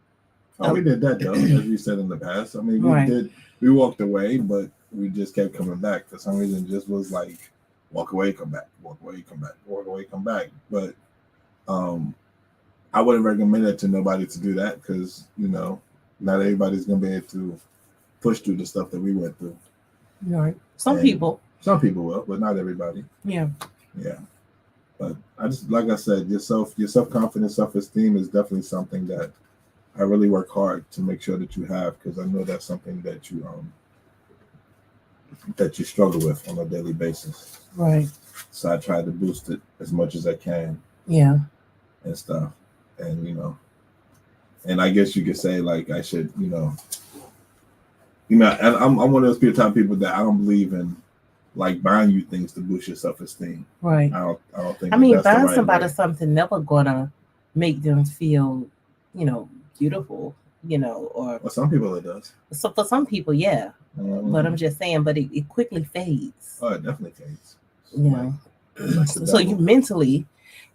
we did that though, as we said in the past. I mean, we walked away, but we just kept coming back. For some reason, it just was like walk away, come back, walk away, come back, walk away, come back. But I wouldn't recommend it to nobody to do that because not everybody's gonna be able to push through the stuff that we went through. Right. Some And people. Some people will, but not everybody. Yeah. Yeah. But I just, like I said, your self confidence, self esteem is definitely something that I really work hard to make sure that you have, because I know that's something that you struggle with on a daily basis. Right. So I try to boost it as much as I can. Yeah. And stuff, and and I guess you could say like I should, and I'm one of those type of people that I don't believe in like buying you things to boost your self esteem. Right. I don't think. I mean, that's buying the right somebody way. something never gonna make them feel, beautiful, or Well, some people it does. so for some people, yeah. Mm-hmm. But I'm just saying, but it quickly fades. Oh, it definitely fades. Like so you mentally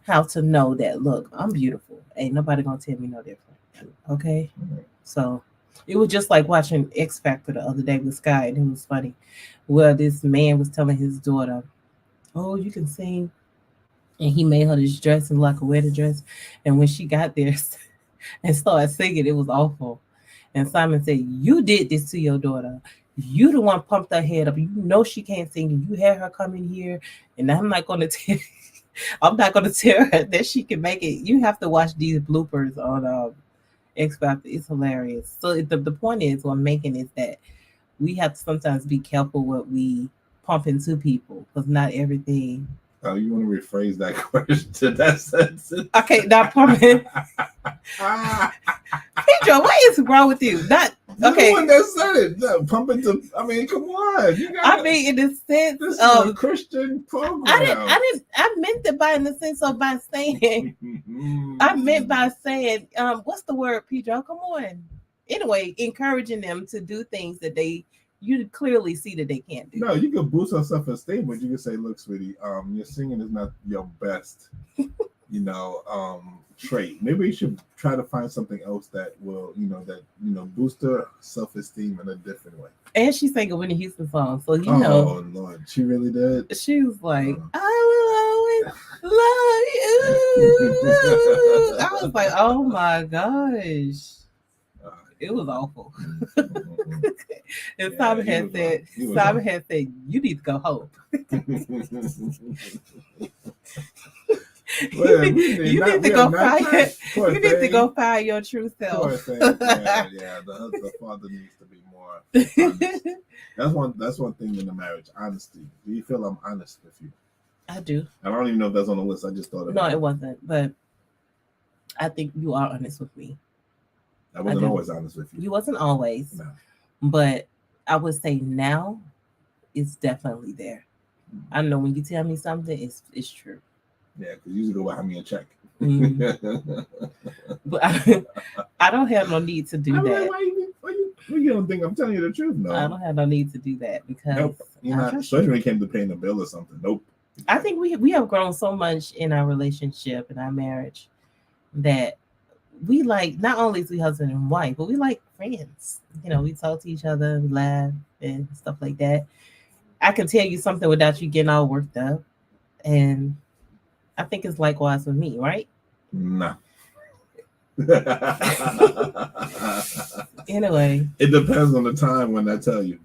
have to know that, look, I'm beautiful. Ain't nobody gonna tell me no different. Okay? Mm-hmm. So it was just like watching X Factor the other day with Sky, and it was funny. Well, this man was telling his daughter, "Oh, you can sing," and he made her this dress and like a wedding dress. And when she got there and started singing, it was awful. And Simon said, "You did this to your daughter. You the one pumped her head up. You know she can't sing. You had her come in here, and I'm not gonna tell. I'm not gonna tell her that she can make it. You have to watch these bloopers on X Factor. It's hilarious. So the point is, what I'm making is that we have to sometimes be careful what we pump into people, because not everything. Oh, you want to rephrase that question? That sentence? Okay, not pumping. Pedro, what is wrong with you? Not okay. The one that said it. No, pumping to. I mean, come on. I mean, in the sense this of is a Christian program. I meant it by in the sense of by saying. I meant by saying, what's the word, Pedro? Come on. Anyway, encouraging them to do things that you clearly see that they can't do. No, you can boost our self-esteem, but you can say, "Look, sweetie, your singing is not your best, trait. Maybe you should try to find something else that will, boost her self-esteem in a different way." And she sang a Whitney Houston song, so Oh Lord, she really did. She was like, "I will always love you." I was like, "Oh my gosh." It was awful. And Simon had said, "You need to go home." You need to go find your true self. Yeah, the father needs to be more honest. That's one thing in the marriage, honesty. Do you feel I'm honest with you? I do. I don't even know if that's on the list. I just thought No, it wasn't. But I think you are honest with me. I wasn't always honest with you. You wasn't always. No. But I would say now it's definitely there. I know when you tell me something, it's true. Yeah, because you usually go buy me a check. Mm-hmm. But I don't have no need to do that. Like, why you don't think I'm telling you the truth? No. I don't have no need to do that because nope. You're not, especially when it came to paying a bill or something. Nope. I think we have grown so much in our relationship and our marriage that we like, not only is we husband and wife, but we like friends. We talk to each other, we laugh and stuff like that. I can tell you something without you getting all worked up. And I think it's likewise with me, right? Nah. Anyway. It depends on the time when I tell you.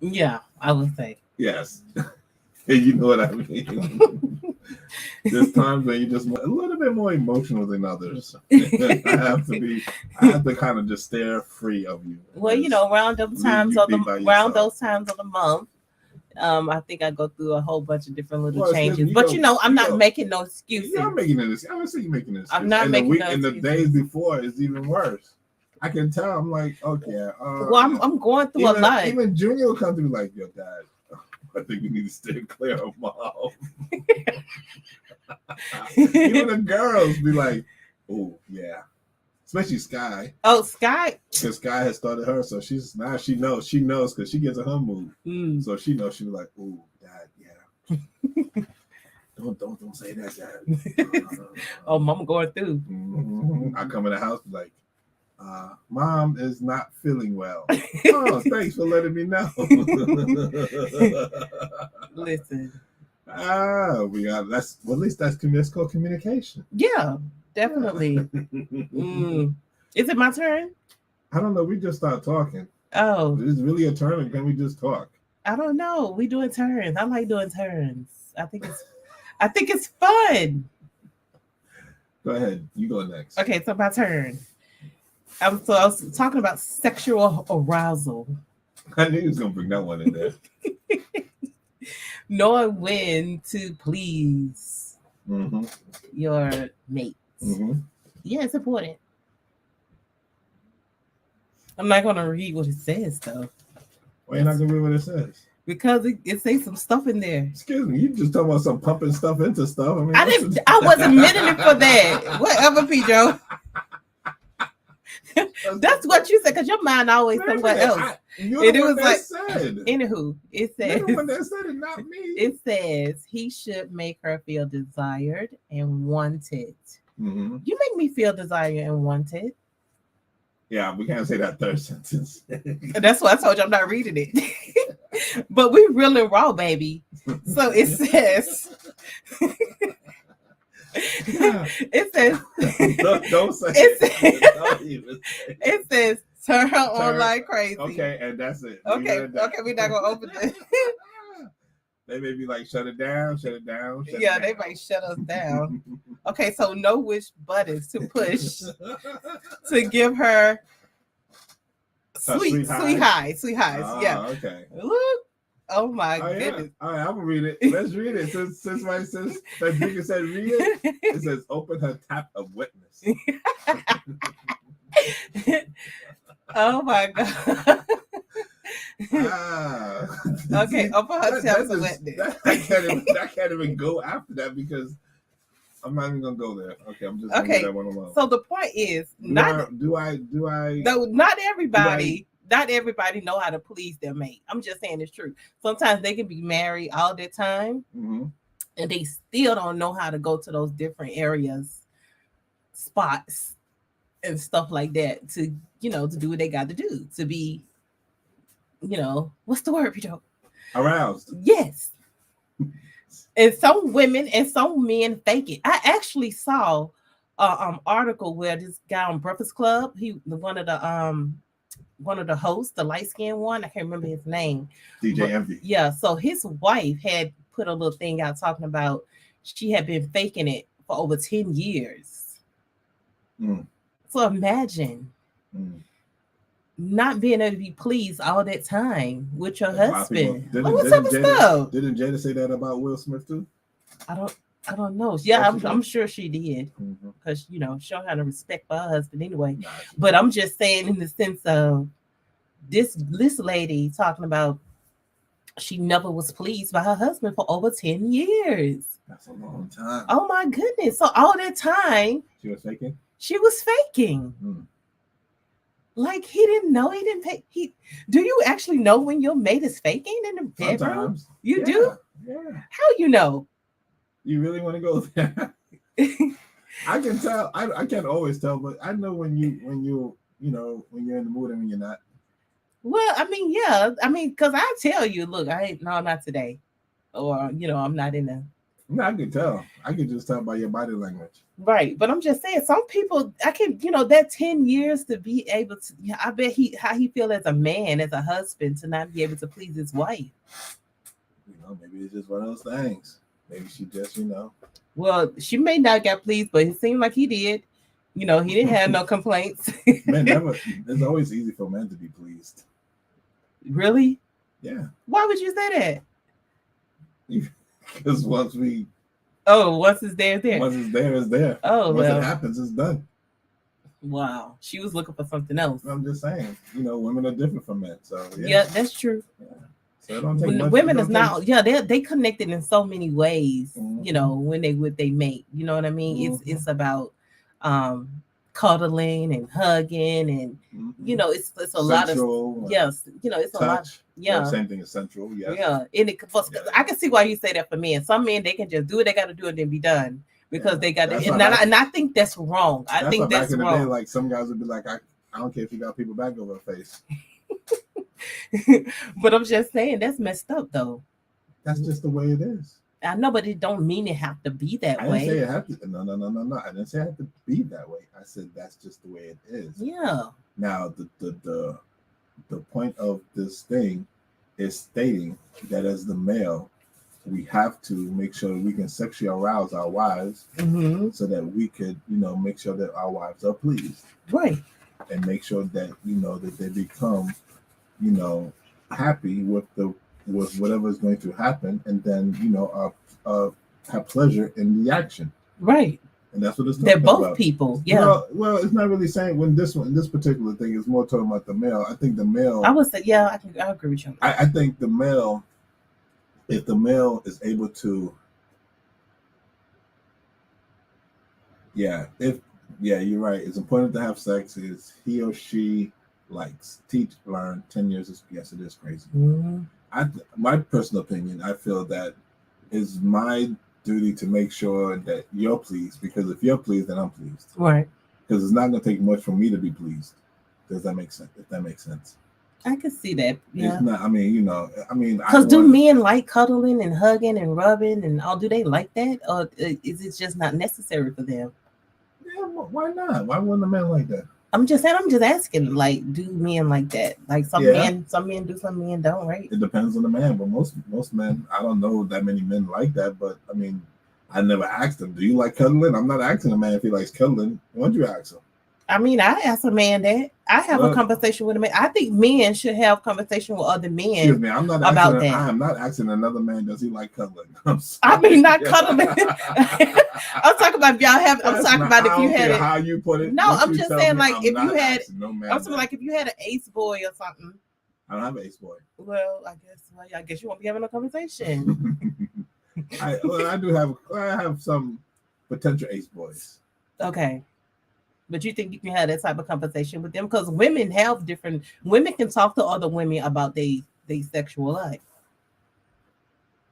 Yeah, I would say. Yes. You know what I mean? There's times when you're just a little bit more emotional than others. I have to kind of just stare free of you. Well, around those times of the month, I think I go through a whole bunch of different little changes. But I'm not making no excuses. You're not making an excuse. I would say you're making an excuse. I'm not making no excuses. And the days before is even worse. I can tell. I'm like, okay. Well, I'm going through a lot. Even Junior will come to me like, "Yo, Dad, I think we need to stay clear of Mom." Even the girls be like, "Oh yeah," especially Sky. Oh, Sky. Because Sky has started her, so she knows because she gets in her mood. So she knows. She be like, "Oh, Dad, yeah." Don't say that, Dad. Oh, Mom going through. Mm-hmm. I come in the house like, Mom is not feeling well. Oh, thanks for letting me know. Listen, We got that's well, at least that's called communication. Yeah, definitely. Mm. Is it my turn? I don't know. We just start talking. Oh, Is it really a turn, or can we just talk? I don't know. We doing turns. I like doing turns. I think it's fun. Go ahead. You go next. Okay, so my turn. I was talking about sexual arousal. I knew he was gonna bring that one in there. Knowing when to please Mm-hmm. your mate. Mm-hmm. Yeah, it's important. I'm not gonna read what it says though. Why you not gonna read what it says? Because it says some stuff in there. Excuse me, you just talking about some pumping stuff into stuff. I mean, I wasn't meaning it for that. Whatever, Pedro. That's what you said, because your mind always somewhere else. You're the one that said. Anywho, it says you're the one that said it, not me. It says he should make her feel desired and wanted. Mm-hmm. You make me feel desired and wanted. Yeah, we can't say that third sentence. That's why I told you I'm not reading it. But we real and raw, baby. So it says. It says. Don't say it says turn her on like crazy. Okay, and that's it. Okay, we're not gonna open it. They may be like, shut it down, shut it down. Yeah, they might shut us down. Okay, so know which buttons to push to give her sweet highs. Yeah. Okay. Look. Oh my goodness. Yeah. All right, I'm gonna read it. Let's read it. Since my says that Vika said read it, it says open her tap of wetness. Oh my god. Okay, open her tap of wetness. I can't even go after that because I'm not even gonna go there. Okay, I'm just gonna leave that one alone. So the point is, not everybody know how to please their mate. I'm just saying it's true. Sometimes they can be married all their time, mm-hmm. and they still don't know how to go to those different areas, spots, and stuff like that to do what they got to do to be, what's the word, Pedro? Aroused. Yes. And some women and some men fake it. I actually saw an article where this guy on Breakfast Club, one of the hosts, the light-skinned one, I can't remember his name. DJ Envy. Yeah, so his wife had put a little thing out talking about she had been faking it for over 10 years. Mm. So imagine not being able to be pleased all that time with your husband. What's up with stuff? Didn't Jada say that about Will Smith too? I don't know. Yeah, I'm sure she did, because she don't have no respect for her husband anyway. But I'm just saying, in the sense of this lady talking about she never was pleased by her husband for over 10 years. That's a long time. Oh my goodness! So all that time she was faking. She was faking. Like he didn't know. He didn't pay. Do you actually know when your mate is faking in the bedroom? Sometimes. You do. Yeah. How you know? You really want to go there? I can tell. I can't always tell, but I know when you're in the mood and when you're not. Well, I mean, yeah. I mean, because I tell you, look, not today, or I'm not in a. No, I can tell. I can just tell by your body language. Right, but I'm just saying, some people, I can, that 10 years to be able to. Yeah, I bet how he feel as a man, as a husband, to not be able to please his wife. Maybe it's just one of those things. Maybe she just, Well, she may not get pleased, but it seemed like he did. He didn't have no complaints. Man, it's always easy for men to be pleased. Really? Yeah. Why would you say that? Because once it's there, it's there. Once it's there, it's there. Oh, once it happens, it's done. Wow. She was looking for something else. I'm just saying, women are different from men. So yeah that's true. Yeah. So it don't take much, women is not. Yeah, they connected in so many ways. When they with they mate. You know what I mean? It's about cuddling and hugging and it's a central, lot of yes. It's touch, a lot. Yeah, same thing as central. Yes. Yeah, I can see why you say that for men. Some men, they can just do what they got to do and then be done because they got to. And I think that's wrong. I think that's back in wrong. The day, like some guys would be like, I don't care if you got people back over her face. But I'm just saying that's messed up though. That's just the way it is. I know, but it don't mean it have to be that I didn't say way. it had to. No. I didn't say it had to be that way. I said that's just the way it is. Yeah. Now, the point of this thing is stating that as the male, we have to make sure that we can sexually arouse our wives, so that we could, make sure that our wives are pleased, Right. and make sure that that they become, you know, happy with whatever is going to happen, and then have pleasure in the action. Right. And that's what it's They're talking both about. people. Yeah. Well, it's not really saying when this particular thing is more talking about the male. I think the male. I would say, yeah, I agree with you. I think the male, if the male is able to, you're right. It's important to have sex. Is he or she likes, teach, learn. 10 years is, yes, it is crazy. My personal opinion, I feel that is my duty to make sure that you're pleased, because if you're pleased, then I'm pleased. Right. Because it's not going to take much for me to be pleased. Does that make sense? If that makes sense. I can see that. Yeah. It's not. I mean, Because do men like cuddling and hugging and rubbing and all? Do they like that, or is it just not necessary for them? Yeah. Why not? Why wouldn't a man like that? I'm just saying. I'm just asking. Like, do men like that? Like some men do, some men don't. Right? It depends on the man, but most men. I don't know that many men like that. But I mean, I never asked him. Do you like cuddling? I'm not asking a man if he likes cuddling. Why'd you ask him? I mean, I ask a man that. I have a conversation with a man. I think men should have conversation with other men. Excuse me, I'm not about asking, that. I am not asking another man, does he like cuddling? I mean, not cuddling. I'm talking about if y'all have. I'm talking about if you had it. How you put it? No, I'm just saying, like, if you had. I'm saying, like, if you had an ace boy or something. I don't have an ace boy. Well, I guess you won't be having a conversation. I have some potential ace boys. Okay. But you think you can have that type of conversation with them? Because women can talk to other women about their sexual life.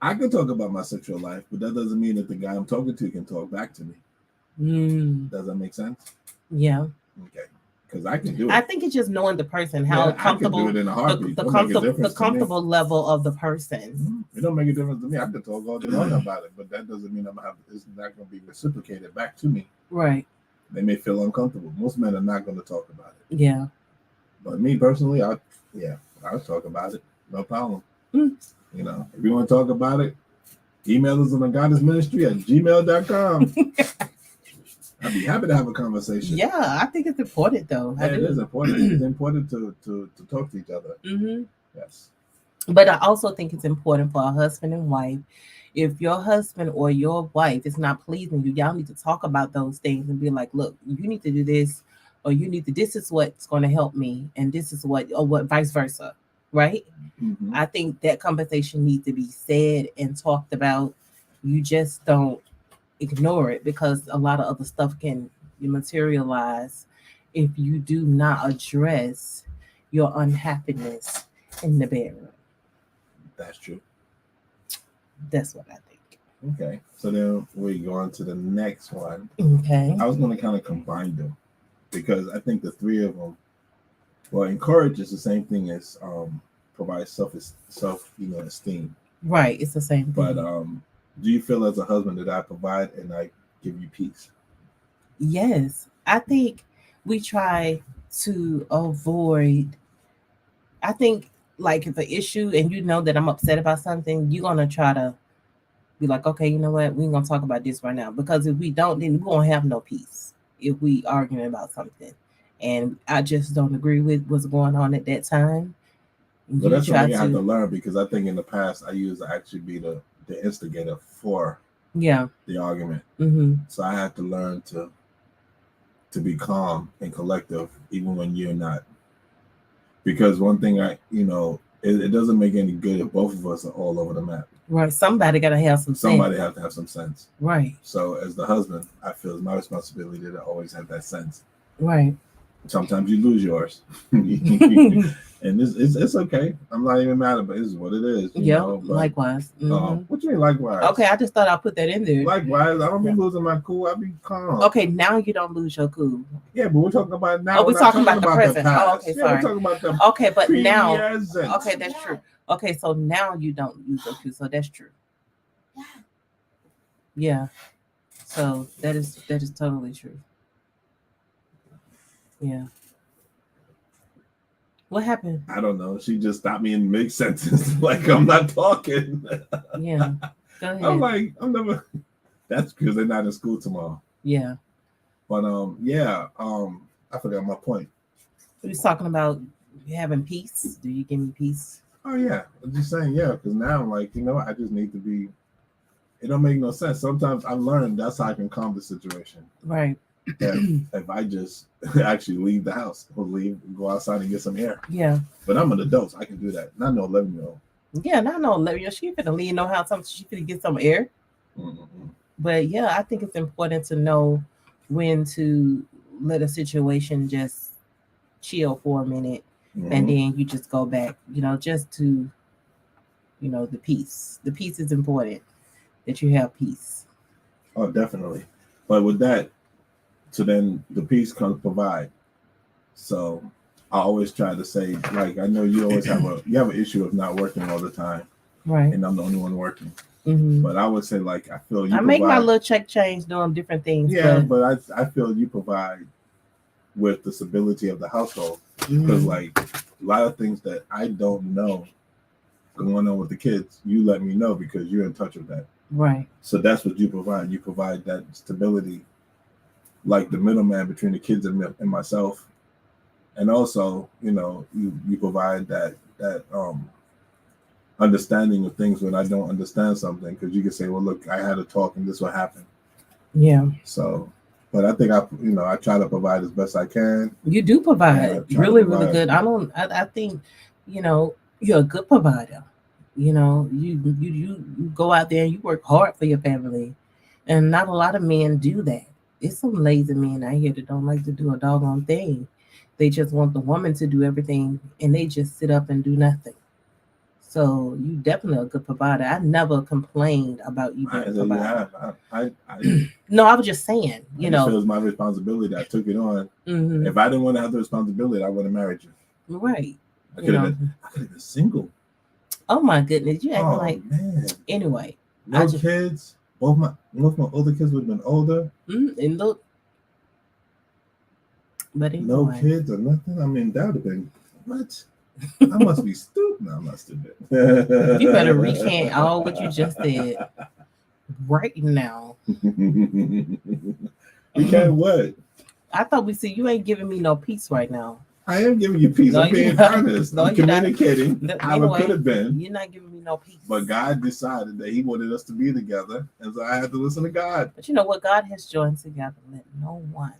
I can talk about my sexual life, but that doesn't mean that the guy I'm talking to can talk back to me. Does that make sense? Yeah. Okay. Because I can do it. I think it's just knowing the person, how comfortable, I can do it in a heartbeat. the comfortable level of the person. It don't make a difference to me. I can talk all day long about it, but that doesn't mean it's not going to be reciprocated back to me. Right. They may feel uncomfortable. Most men are not going to talk about it. Yeah. But me personally, I'll talk about it. No problem. If you want to talk about it, email us on thegoddessministry@gmail.com. I'd be happy to have a conversation. Yeah, I think it's important though. Yeah, it is important. It's important to talk to each other. Yes. But I also think it's important for a husband and wife. If your husband or your wife is not pleasing you, y'all need to talk about those things and be like, look, you need to do this, or this is what's going to help me, and this is what vice versa, right? I think that conversation needs to be said and talked about. You just don't ignore it, because a lot of other stuff can materialize if you do not address your unhappiness in the bedroom. That's true. That's what I think. Okay. So then we go on to the next one. Okay. I was going to kind of combine them, because I think the three of them, encourage is the same thing as provide esteem. Right. It's the same thing. But do you feel as a husband that I provide and I give you peace? Yes. I think we try to avoid, I think, like, if an issue and you know that I'm upset about something, you're going to try to be like, okay, you know what? We ain't going to talk about this right now. Because if we don't, then we won't have no peace if we arguing about something. And I just don't agree with what's going on at that time. But that's something I have to learn, because I think in the past I used to actually be the instigator for the argument. So I have to learn to be calm and collective even when you're not. Because one thing it doesn't make any good if both of us are all over the map. Right. Somebody got to have some sense. Somebody have to have some sense. Right. So as the husband, I feel it's my responsibility to always have that sense. Right. Sometimes you lose yours. And it's okay. I'm not even mad about it. This is what it is. Likewise. What you mean likewise? Okay, I just thought I'd put that in there. Likewise, I don't be losing my cool. I be calm. Okay, now you don't lose your cool. Yeah, but we're talking about now. Oh, we're talking about the present. Oh, okay, sorry. We're talking about the okay, but now. present. Okay, that's true. Okay, so now you don't lose your cool, so that's true. Yeah. So that is totally true. Yeah. What happened? I don't know. She just stopped me in mid sentence, like I'm not talking. Yeah. Go I'm ahead. like, I'm never. That's because they're not in school tomorrow. Yeah. But yeah, I forgot my point. We was talking about having peace. Do you give me peace? Oh yeah, I'm just saying yeah, because now I'm like, I just need to be. It don't make no sense. Sometimes I learned that's how I can calm the situation. Right. If I just actually leave the house or go outside and get some air. Yeah. But I'm an adult, so I can do that. Not no 11-year-old. Yeah, not no she finna leave no house. She finna get some air. Mm-mm. But yeah, I think it's important to know when to let a situation just chill for a minute and Mm-hmm. then you just go back, just to, the peace. The peace is important that you have peace. Oh, definitely. But with that, so then the peace comes provide. So I always try to say, like, I know you always have an issue of not working all the time, Right. and I'm the only one working. Hmm. But I would say, like, I feel you I make my provide. little check change doing different things, Yeah, but I feel you provide with the stability of the household because, like, a lot of things that I don't know going on with the kids, you let me know because you're in touch with that. right. So that's what you provide. You provide that stability, like the middleman between the kids and myself, and also, you provide that understanding of things when I don't understand something, because you can say, well, look, I had a talk and this what happened. Yeah. So, but I think I try to provide as best I can. You do provide really, really good. I think, you're a good provider. You go out there and you work hard for your family. And not a lot of men do that. There's some lazy men out here that don't like to do a doggone thing. They just want the woman to do everything and they just sit up and do nothing. So you definitely a good provider. I never complained about you being I a say you provider. have. No, I was just saying, I just feel it's my responsibility. I took it on. Mm-hmm. If I didn't want to have the responsibility, I would have married you. Right. I could have been single. Oh my goodness, you acting like man. Anyway. No kids. Both my older kids would have been older. And look, but anyway. No kids or nothing. I mean, that would have been what? I must be stupid. No, I'm not stupid. You better recant all what you just said right now. Recant what? I thought we said you ain't giving me no peace right now. I am giving you peace. No, I'm being honest. I'm communicating how it could have been. You're not giving me no peace. But God decided that He wanted us to be together, and so I had to listen to God. But you know what? God has joined together. Let no one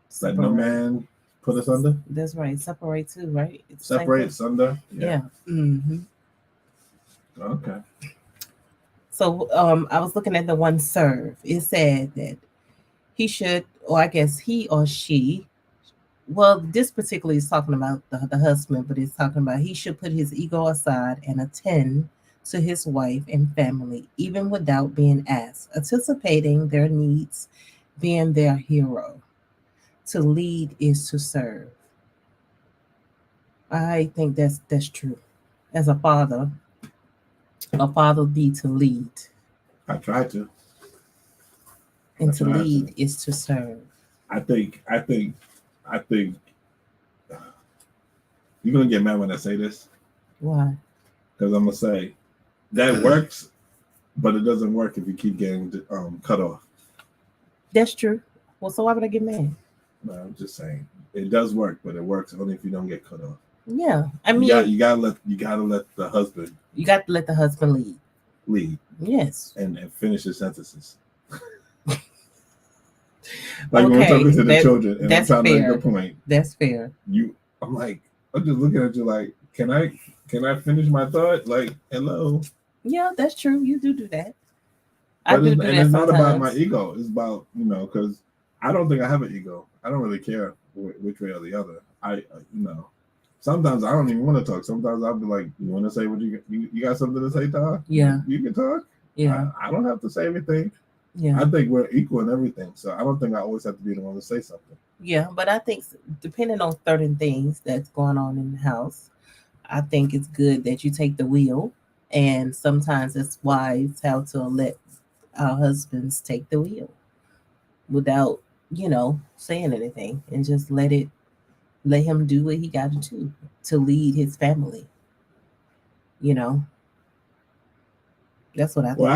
separate. Let no man put us under. That's right. Separate too, right? It's separate, sunder. Yeah. Mm-hmm. Okay. So I was looking at the one serve. It said that he should, or I guess he or she, well, this particularly is talking about the husband, but it's talking about he should put his ego aside and attend to his wife and family, even without being asked, anticipating their needs, being their hero. To lead is to serve. I think that's true. As a father be to lead. I try to. And to lead is to serve. I think you're gonna get mad when I say this. Why? Because I'm gonna say that works, but it doesn't work if you keep getting cut off. That's true. Well, so why would I get mad? No, I'm just saying it does work, but it works only if you don't get cut off. Yeah, I mean, you gotta let the husband. You got to let the husband lead. Lead. Yes. And finish his sentences. Like when we're talking to the children, and I'm trying to make a point. That's fair. I'm just looking at you like, can I finish my thought? Like, hello. Yeah, that's true. You do that. I do that. And it's not about my ego. It's about, because I don't think I have an ego. I don't really care which way or the other. Sometimes I don't even want to talk. Sometimes I'll be like, you want to say what you got something to say, Todd? Yeah. You can talk. Yeah. I don't have to say everything. Yeah. I think we're equal in everything. So I don't think I always have to be the one to say something. Yeah, but I think depending on certain things that's going on in the house, I think it's good that you take the wheel. And sometimes it's wise how to let our husbands take the wheel without, saying anything, and just let him do what he got to do to lead his family. You know, that's what I think.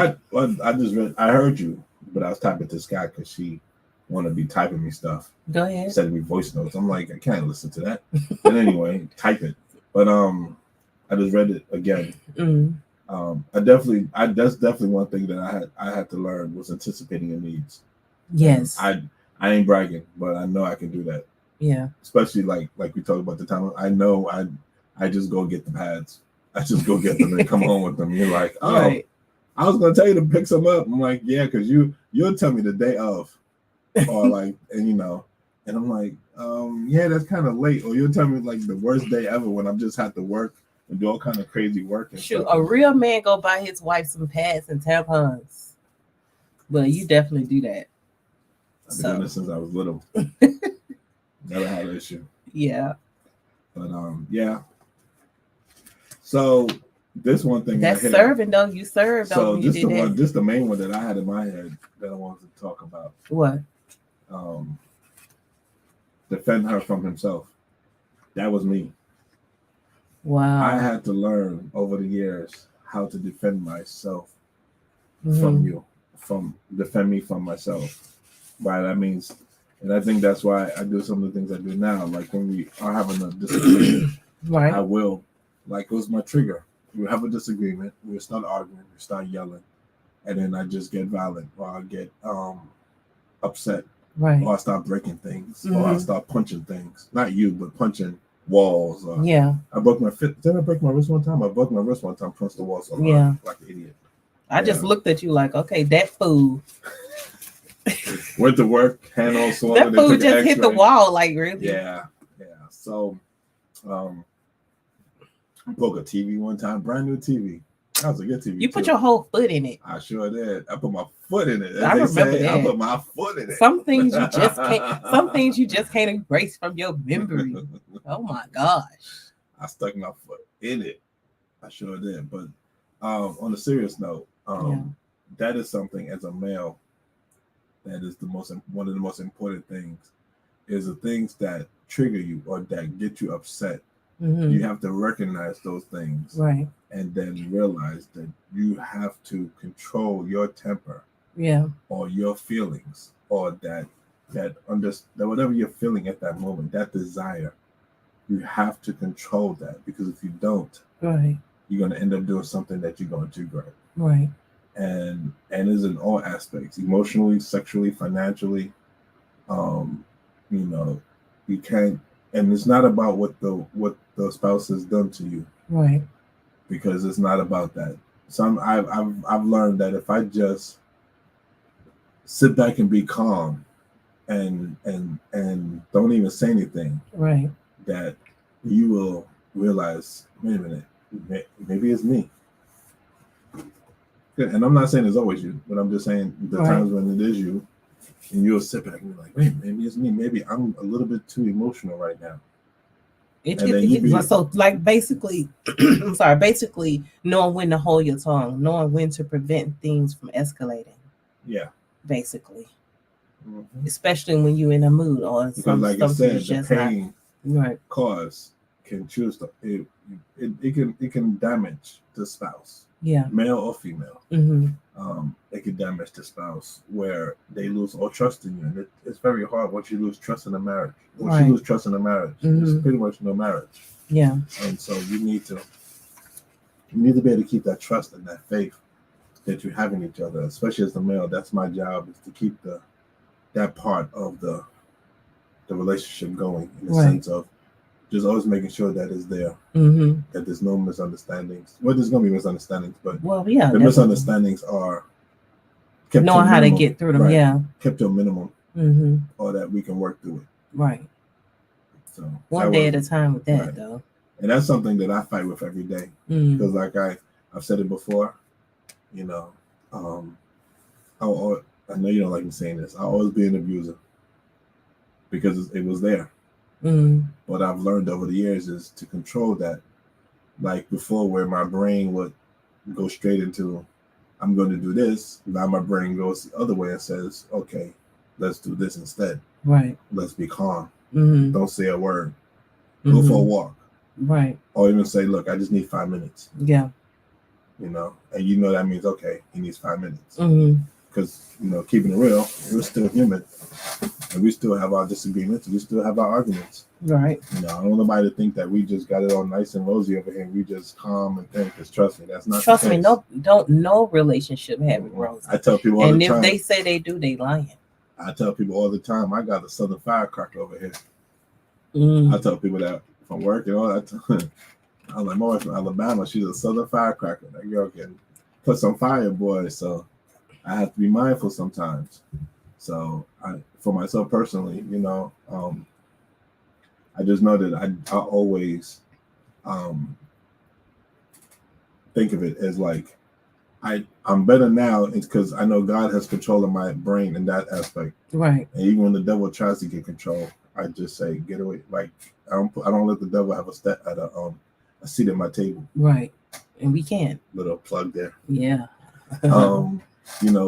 I just read. I heard you, but I was typing to Scott because she wanted to be typing me stuff, Go ahead. sending me voice notes. I'm like, I can't listen to that. But anyway, type it. But I just read it again. Mm. That's definitely one thing that I had to learn was anticipating your needs. Yes. I ain't bragging, but I know I can do that. Yeah. Especially like we talked about the time. I know I just go get the pads. I just go get them and come home with them. You're like, oh, right. I was gonna tell you to pick some up. I'm like, yeah, because you'll tell me the day of, or like, and I'm like, yeah, that's kind of late. Or you'll tell me like the worst day ever when I'm just had to work and do all kind of crazy work. And Shoot, a real man go buy his wife some pads and tampons. Well, you definitely do that. I've been doing this since I was little. Never had an issue. Yeah. But yeah. So this one thing that's serving though. You served. So this the main one that I had in my head that I wanted to talk about. What? Defend her from himself. That was me. Wow. I had to learn over the years how to defend myself from you, defend me from myself. Right. That means, and I think that's why I do some of the things I do now. Like when we are having a disagreement, right. I will, like it was my trigger. We have a disagreement. We start arguing. We start yelling, and then I just get violent, or I get upset, right? Or I start breaking things, or I start punching things. Not you, but punching walls. Yeah. I broke my fist. Did I break my wrist one time? I broke my wrist one time. Punched the wall so hard, like an idiot. I just looked at you like, okay, that fool. Went to work, hand on swung. That fool just hit the wall, like really. Yeah. So, I broke a TV one time, brand new TV. That was a good TV. You put your whole foot in it. I sure did. I put my foot in it. I remember that. I put my foot in it. Some things you just can't. Some things you just can't erase from your memory. Oh my gosh! I stuck my foot in it. I sure did. But on a serious note, that is something as a male. That is one of the most important things. Is the things that trigger you or that get you upset. Mm-hmm. You have to recognize those things, right? And then realize that you have to control your temper, or your feelings, or that whatever you're feeling at that moment, that desire, you have to control that, because if you don't, right, you're going to end up doing something that you're going to regret, right? And it's in all aspects, emotionally, sexually, financially. You can't, and it's not about what the spouse has done to you, right? Because it's not about that. I've learned that if I just sit back and be calm, and don't even say anything, right, that you will realize, wait a minute, maybe it's me. And I'm not saying it's always you, but I'm just saying the times when it is you, and you'll sit back and be like, wait, maybe it's me. Maybe I'm a little bit too emotional right now. So like basically, I'm sorry, basically knowing when to hold your tongue, knowing when to prevent things from escalating. Yeah. Basically. Mm-hmm. Especially when you're in a mood or because like I said, the pain cause can choose to it can damage the spouse. Yeah. Male or female. Mm-hmm. It can damage the spouse where they lose all trust in you. And it's very hard once you lose trust in a marriage. Once you lose trust in a marriage, it's pretty much no marriage. Yeah. And so you need to be able to keep that trust and that faith that you have in each other, especially as the male. That's my job, is to keep that part of the relationship going, in the sense of just always making sure that it's there, that there's no misunderstandings. Well, there's going to be misunderstandings, but the misunderstandings are kept knowing how to get through them, kept to a minimum, or that we can work through it. Right. So one day at a time with that, though. And that's something that I fight with every day, because like I've said it before, I know you don't like me saying this. I'll always be an abuser because it was there. What I've learned over the years is to control that. Like before, where my brain would go straight into I'm going to do this. Now my brain goes the other way and says, okay, let's do this instead. Right. Let's be calm. Mm-hmm. Don't say a word. Mm-hmm. Go for a walk. Right. Or even say, look, I just need 5 minutes. Yeah. You know, and that means, okay, he needs 5 minutes. Mm-hmm. Because, keeping it real, we're still human. And we still have our disagreements. We still have our arguments. Right. I don't want nobody to think that we just got it all nice and rosy over here. We just calm and think. Because trust me, that's not. Trust me, no relationship have it rosy. I tell people all the time. And if they say they do, they lying. I tell people all the time. I got a Southern firecracker over here. I tell people that from work and all that. I'm like, my wife from Alabama. She's a Southern firecracker. That girl can put some fire, boy. So I have to be mindful sometimes. So for myself personally, I just know that I always think of it as like I'm better now. It's because I know God has control of my brain in that aspect. Right. And even when the devil tries to get control, I just say, get away. Like I don't let the devil have a seat at my table. Right. And we can't. Little plug there. Yeah.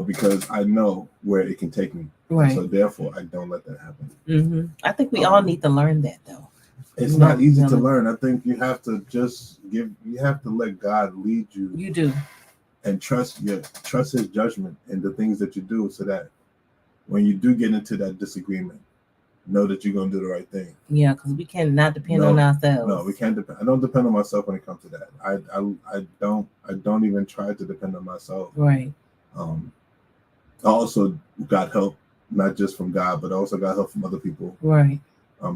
Because I know where it can take me. Right. So therefore, I don't let that happen. Mm-hmm. I think we all need to learn that, though. It's not easy to learn. I think you have to you have to let God lead you. You do. And trust his judgment in the things that you do, so that when you do get into that disagreement, know that you're going to do the right thing. Yeah, because we cannot depend on ourselves. No, we can't depend. I don't depend on myself when it comes to that. I don't even try to depend on myself. Right. I also got help, not just from God, but I also got help from other people. Right.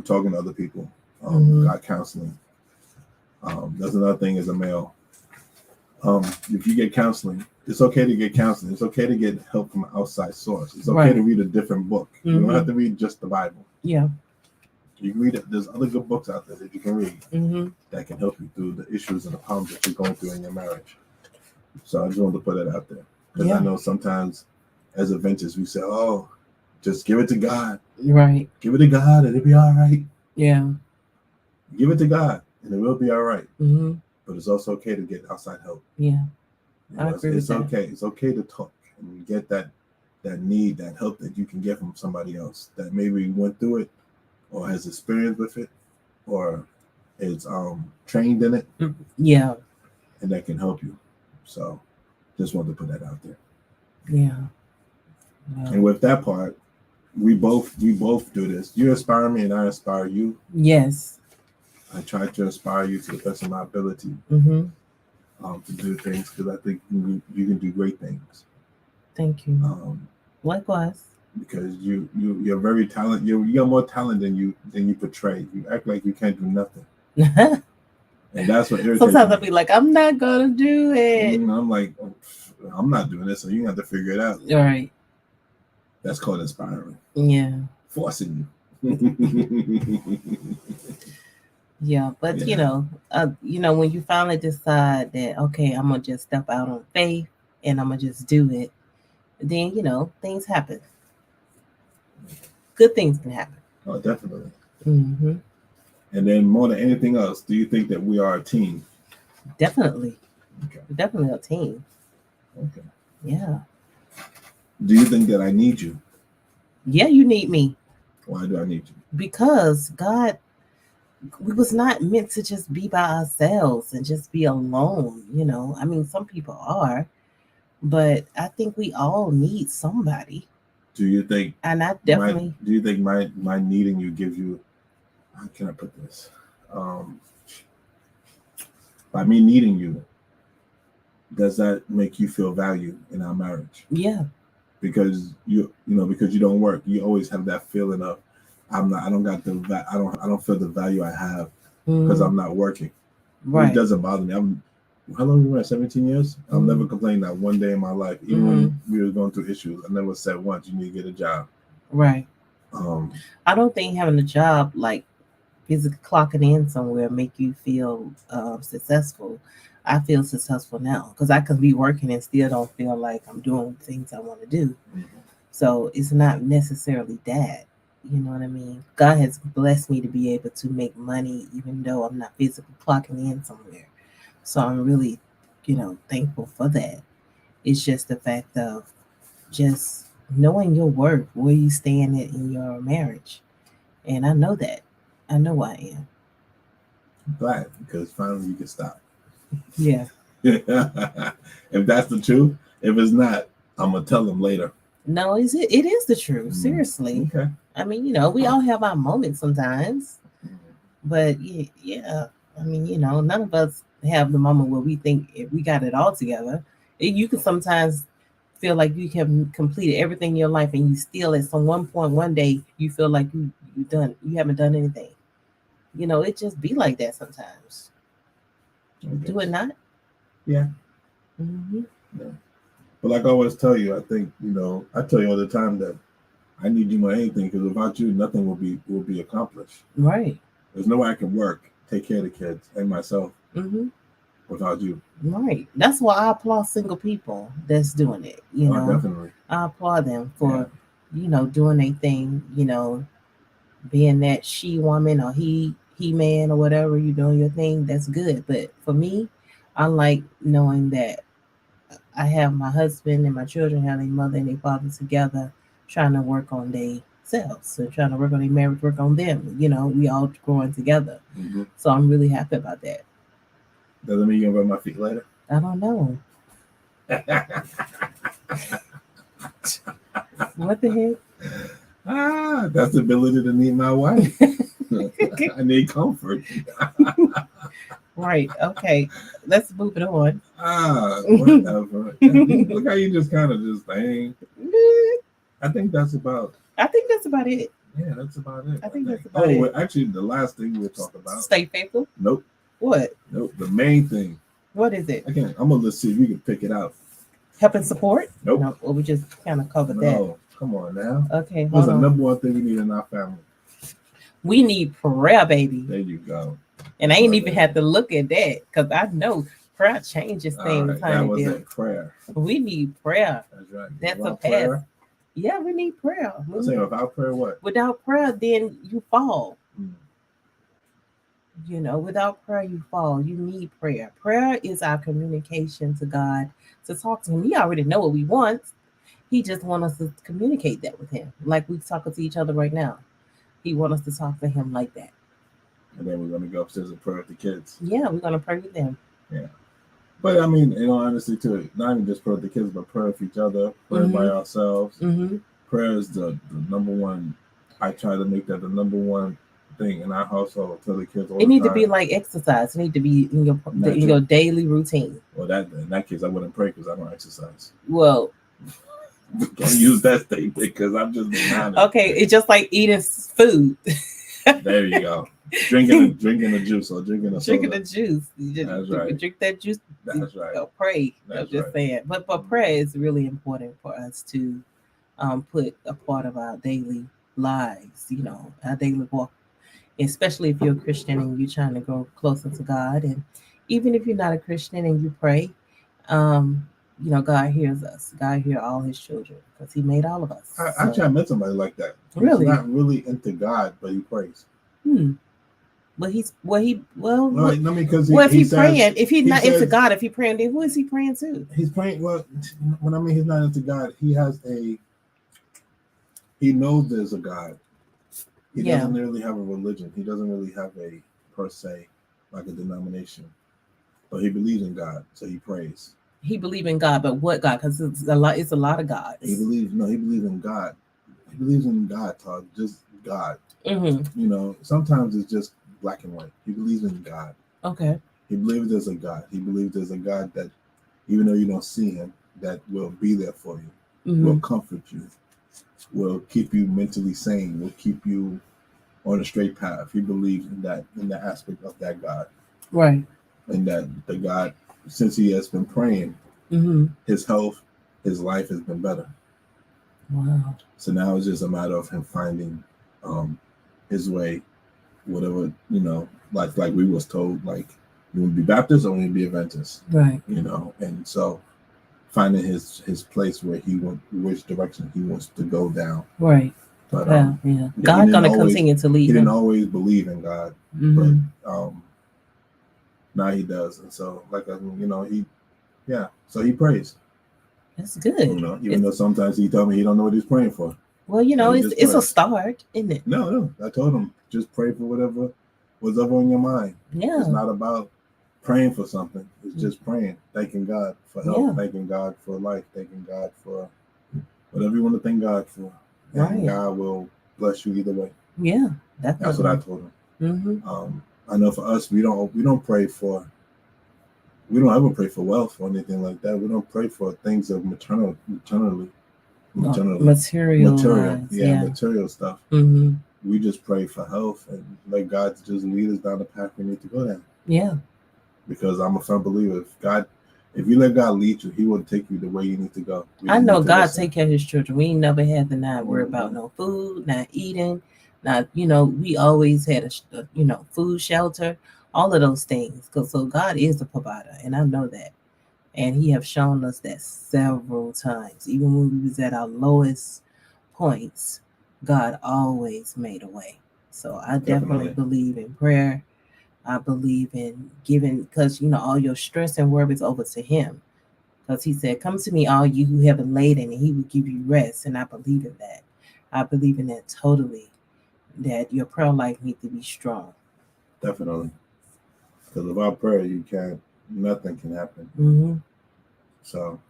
Talking to other people. Got counseling. That's another thing as a male. If you get counseling, it's okay to get counseling. It's okay to get help from an outside source. It's okay to read a different book. Mm-hmm. You don't have to read just the Bible. Yeah. You can read it. There's other good books out there that you can read that can help you through the issues and the problems that you're going through in your marriage. So I just wanted to put it out there. Because I know sometimes as Adventists, we say, oh, just give it to God. Right. Give it to God and it'll be all right. Yeah. Give it to God and it will be all right. Mm-hmm. But it's also okay to get outside help. Yeah. I agree with that. Okay. It's okay to talk and get that need, that help that you can get from somebody else that maybe went through it or has experience with it or is trained in it. Yeah. And that can help you. So just wanted to put that out there. Yeah. And with that part, we both do this. You inspire me and I inspire you. Yes. I try to inspire you to the best of my ability to do things because I think you can do great things. Thank you. Likewise. Because you're very talented. You got more talent than you portray. You act like you can't do nothing. And that's what irritates Sometimes me. I'll be like, I'm not gonna do it. And I'm like, I'm not doing this, so you have to figure it out. All right. That's called inspiring. Yeah. Forcing you. Yeah, but when you finally decide that, okay, I'm gonna just step out on faith and I'm gonna just do it, then things happen. Good things can happen. Oh, definitely. Mm-hmm. And then more than anything else, do you think that we are a team? Definitely. Okay. We're definitely a team. Okay. Yeah. Do you think that I need you? Yeah, you need me. Why do I need you? Because God, we was not meant to just be by ourselves and just be alone. I mean, some people are, but I think we all need somebody. Do you think? And I definitely. Do you think my needing you gives you? How can I put this? By me needing you, does that make you feel valued in our marriage? Yeah. Because because you don't work, you always have that feeling of I don't feel the value I have because I'm not working. Right. It doesn't bother me. How long have you been at 17 years? I'll never complain that one day in my life, even when we were going through issues. I never said once you need to get a job. Right. I don't think having a job, like physically clocking in somewhere, make you feel successful. I feel successful now because I could be working and still don't feel like I'm doing things I want to do. Mm-hmm. So it's not necessarily that. You know what I mean? God has blessed me to be able to make money even though I'm not physically clocking in somewhere. So I'm really, thankful for that. It's just the fact of just knowing your worth, where you stand in your marriage. And I know that. I know I am. I'm glad because finally you can stop. Yeah. If that's the truth, if it's not, I'm gonna tell them later. No, it is the truth. Seriously. Okay. I mean, we all have our moments sometimes. But yeah. I mean, none of us have the moment where we think we got it all together. You can sometimes feel like you have completed everything in your life, and you still at some one point one day you feel like you haven't done anything. It just be like that sometimes. Do it not? Yeah. Mm-hmm. Yeah. But like I always tell you, I think I tell you all the time that I need you more than anything because without you, nothing will be accomplished. Right. There's no way I can work, take care of the kids and myself without you. Right. That's why I applaud single people that's doing it. Definitely. I applaud them for doing a thing. Being that she woman or he man or whatever, you doing your thing. That's good. But for me, I like knowing that I have my husband and my children have their mother and their father together, trying to work on themselves, so trying to work on their marriage, work on them. We all growing together. Mm-hmm. So I'm really happy about that. Doesn't mean you're gonna rub my feet later. I don't know. What the heck? That's the ability to need my wife. I need comfort. Right. Okay. Let's move it on. Whatever. Look how you just kind of just think. I think that's about it. Yeah, that's about it. I think that's about it. Well, actually, the last thing we'll talk about. Stay faithful? Nope. What? Nope. The main thing. What is it? I'm gonna let's see if we can pick it out. Help and support? Nope. No, well, we just kind of covered that. No, come on now. Okay, what's the number one thing we need in our family? We need prayer, baby. There you go. And I ain't even have to look at that because I know prayer changes things. Right, that was it. Prayer. We need prayer. That's right. That's a path. Yeah, we need prayer. I'm saying without prayer, what? Without prayer, then you fall. Without prayer, you fall. You need prayer. Prayer is our communication to God, to talk to Him. He already know what we want. He just wants us to communicate that with Him, like we're talking to each other right now. He wants us to talk to Him like that. And then we're going to go upstairs and pray with the kids. Yeah, we're going to pray with them. Yeah. But I mean, in all honesty, too, not even just pray with the kids, but pray with each other, pray by ourselves. Prayer is the number one. I try to make that the number one thing in our household. Tell the kids all it need to be like exercise. It need to be in your daily routine. Well, in that case, I wouldn't pray because I don't exercise. Well, can't use that statement because I'm just being honest. Okay, it's just like eating food. There you go. Drinking the juice or drinking the soda. Drinking the juice. You just That's right. Drink that juice. That's right. Pray. That's I'm just saying. But prayer is really important for us to put a part of our daily lives, our daily walk. Especially if you're a Christian and you're trying to grow closer to God. And even if you're not a Christian and you pray, God hears us. God hears all His children because He made all of us. Actually, I met somebody like that. Really? He's not really into God, but he prays. But if he's not into God, if he's praying, then who is he praying to? He's praying. Well, when I mean he's not into God, he knows there's a God. He doesn't really have a religion. He doesn't really have a per se like a denomination, but he believes in God, so he prays. He believes in God, but what God? Because it's a lot of gods. He believes in God. He believes in God, Todd, just God. Sometimes it's just black and white. He believes in God. Okay. He believes there's a God. He believes there's a God that, even though you don't see Him, that will be there for you, will comfort you, will keep you mentally sane, will keep you on a straight path. He believes in the aspect of that God. Right. And that the God, since he has been praying, his health, his life has been better. Wow. So now it's just a matter of him finding his way, whatever, like we was told, like, you want to be Baptist or you want to be Adventist? Right. And so finding his place where which direction he wants to go down. Right. But God's gonna continue to lead. He didn't always believe in God, but now he does. And so, so he prays. That's good. You know, even though sometimes he told me he don't know what he's praying for. Well, you know, it's a start, isn't it? No. I told him just pray for whatever was ever on your mind. Yeah. It's not about praying for something. It's just praying, thanking God for help, thanking God for life, thanking God for whatever you want to thank God for. And God will bless you either way. Yeah, that's what I told him. Mm-hmm. I know for us, we don't pray for. We don't ever pray for wealth or anything like that. We don't pray for things of material, material stuff. Mm-hmm. We just pray for health and let God just lead us down the path we need to go down. Yeah. Because I'm a firm believer, if you let God lead you, He will take you the way you need to go. I know God take care of His children. We ain't never had to not worry about no food, not eating, not we always had a food, shelter, all of those things. So God is a provider, and I know that, and He have shown us that several times. Even when we was at our lowest points, God always made a way. So I definitely believe in prayer. I believe in giving, because all your stress and worries over to Him. Because He said, "Come to me, all you who have been laden, and He will give you rest." And I believe in that. I believe in that totally. That your prayer life needs to be strong. Definitely. Because without prayer, nothing can happen. Mm-hmm. So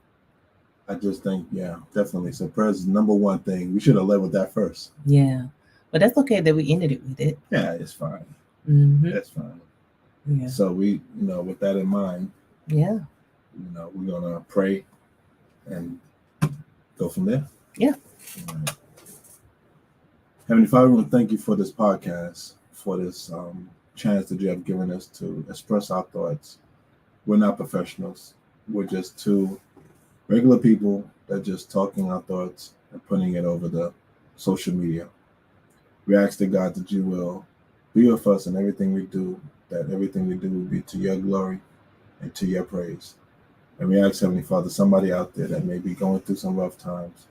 I just think, definitely. So prayer is the number one thing. We should have led with that first. Yeah. But that's okay that we ended it with it. Yeah, it's fine. Mm-hmm. That's fine. Yeah. So we, with that in mind, yeah, we're gonna pray and go from there. Yeah. Right. Heavenly Father, we want to thank you for this podcast, for this chance that you have given us to express our thoughts. We're not professionals. We're just two regular people that just talking our thoughts and putting it over the social media. We ask that God that you will be with us in everything we do, that everything we do will be to your glory and to your praise. And we ask, Heavenly Father, somebody out there that may be going through some rough times,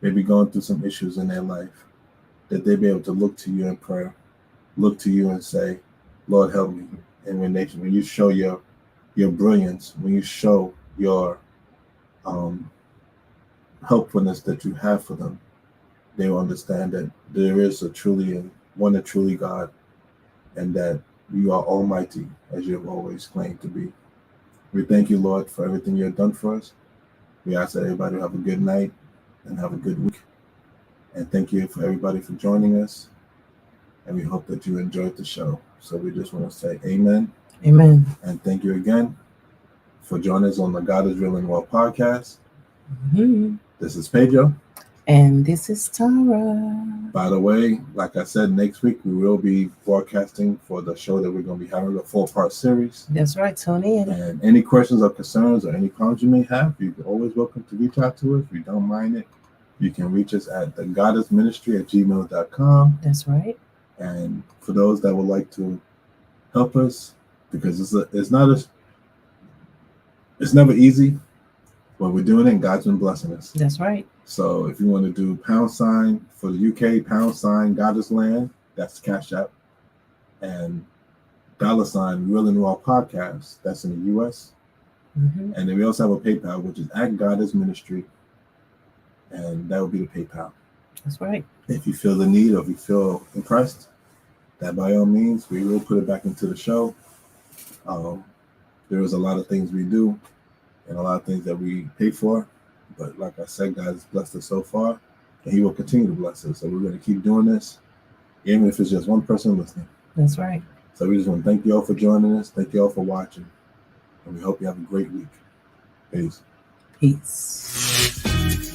may be going through some issues in their life, that they be able to look to you in prayer, look to you and say, Lord, help me. And when you show your brilliance, when you show your helpfulness that you have for them, they will understand that there is a truly God, and that you are almighty, as you have always claimed to be. We thank you, Lord, for everything you have done for us. We ask that everybody have a good night and have a good week. And thank you for everybody for joining us. And we hope that you enjoyed the show. So we just want to say amen. Amen. And thank you again for joining us on the God is Real and Well podcast. Mm-hmm. This is Pedro. And this is Tara. By the way, like I said, next week we will be broadcasting for the show that we're going to be having, a 4-part series. That's right. Tune in. And any questions or concerns or any problems you may have, you're always welcome to reach out to us. We don't mind it. You can reach us at thegoddessministry@gmail.com. That's right. And for those that would like to help us, because it's never easy, but we're doing it and God's been blessing us. That's right. So if you want to do # for the UK, # Goddess Land, that's Cash App. And $ Real and Raw Podcast, that's in the US. Mm-hmm. And then we also have a PayPal, which is @Goddess Ministry. And that will be the PayPal. That's right. If you feel the need or if you feel impressed, that by all means, we will put it back into the show. There is a lot of things we do and a lot of things that we pay for. But like I said, God has blessed us so far, and He will continue to bless us. So we're going to keep doing this, even if it's just one person listening. That's right. So we just want to thank you all for joining us. Thank you all for watching. And we hope you have a great week. Peace. Peace.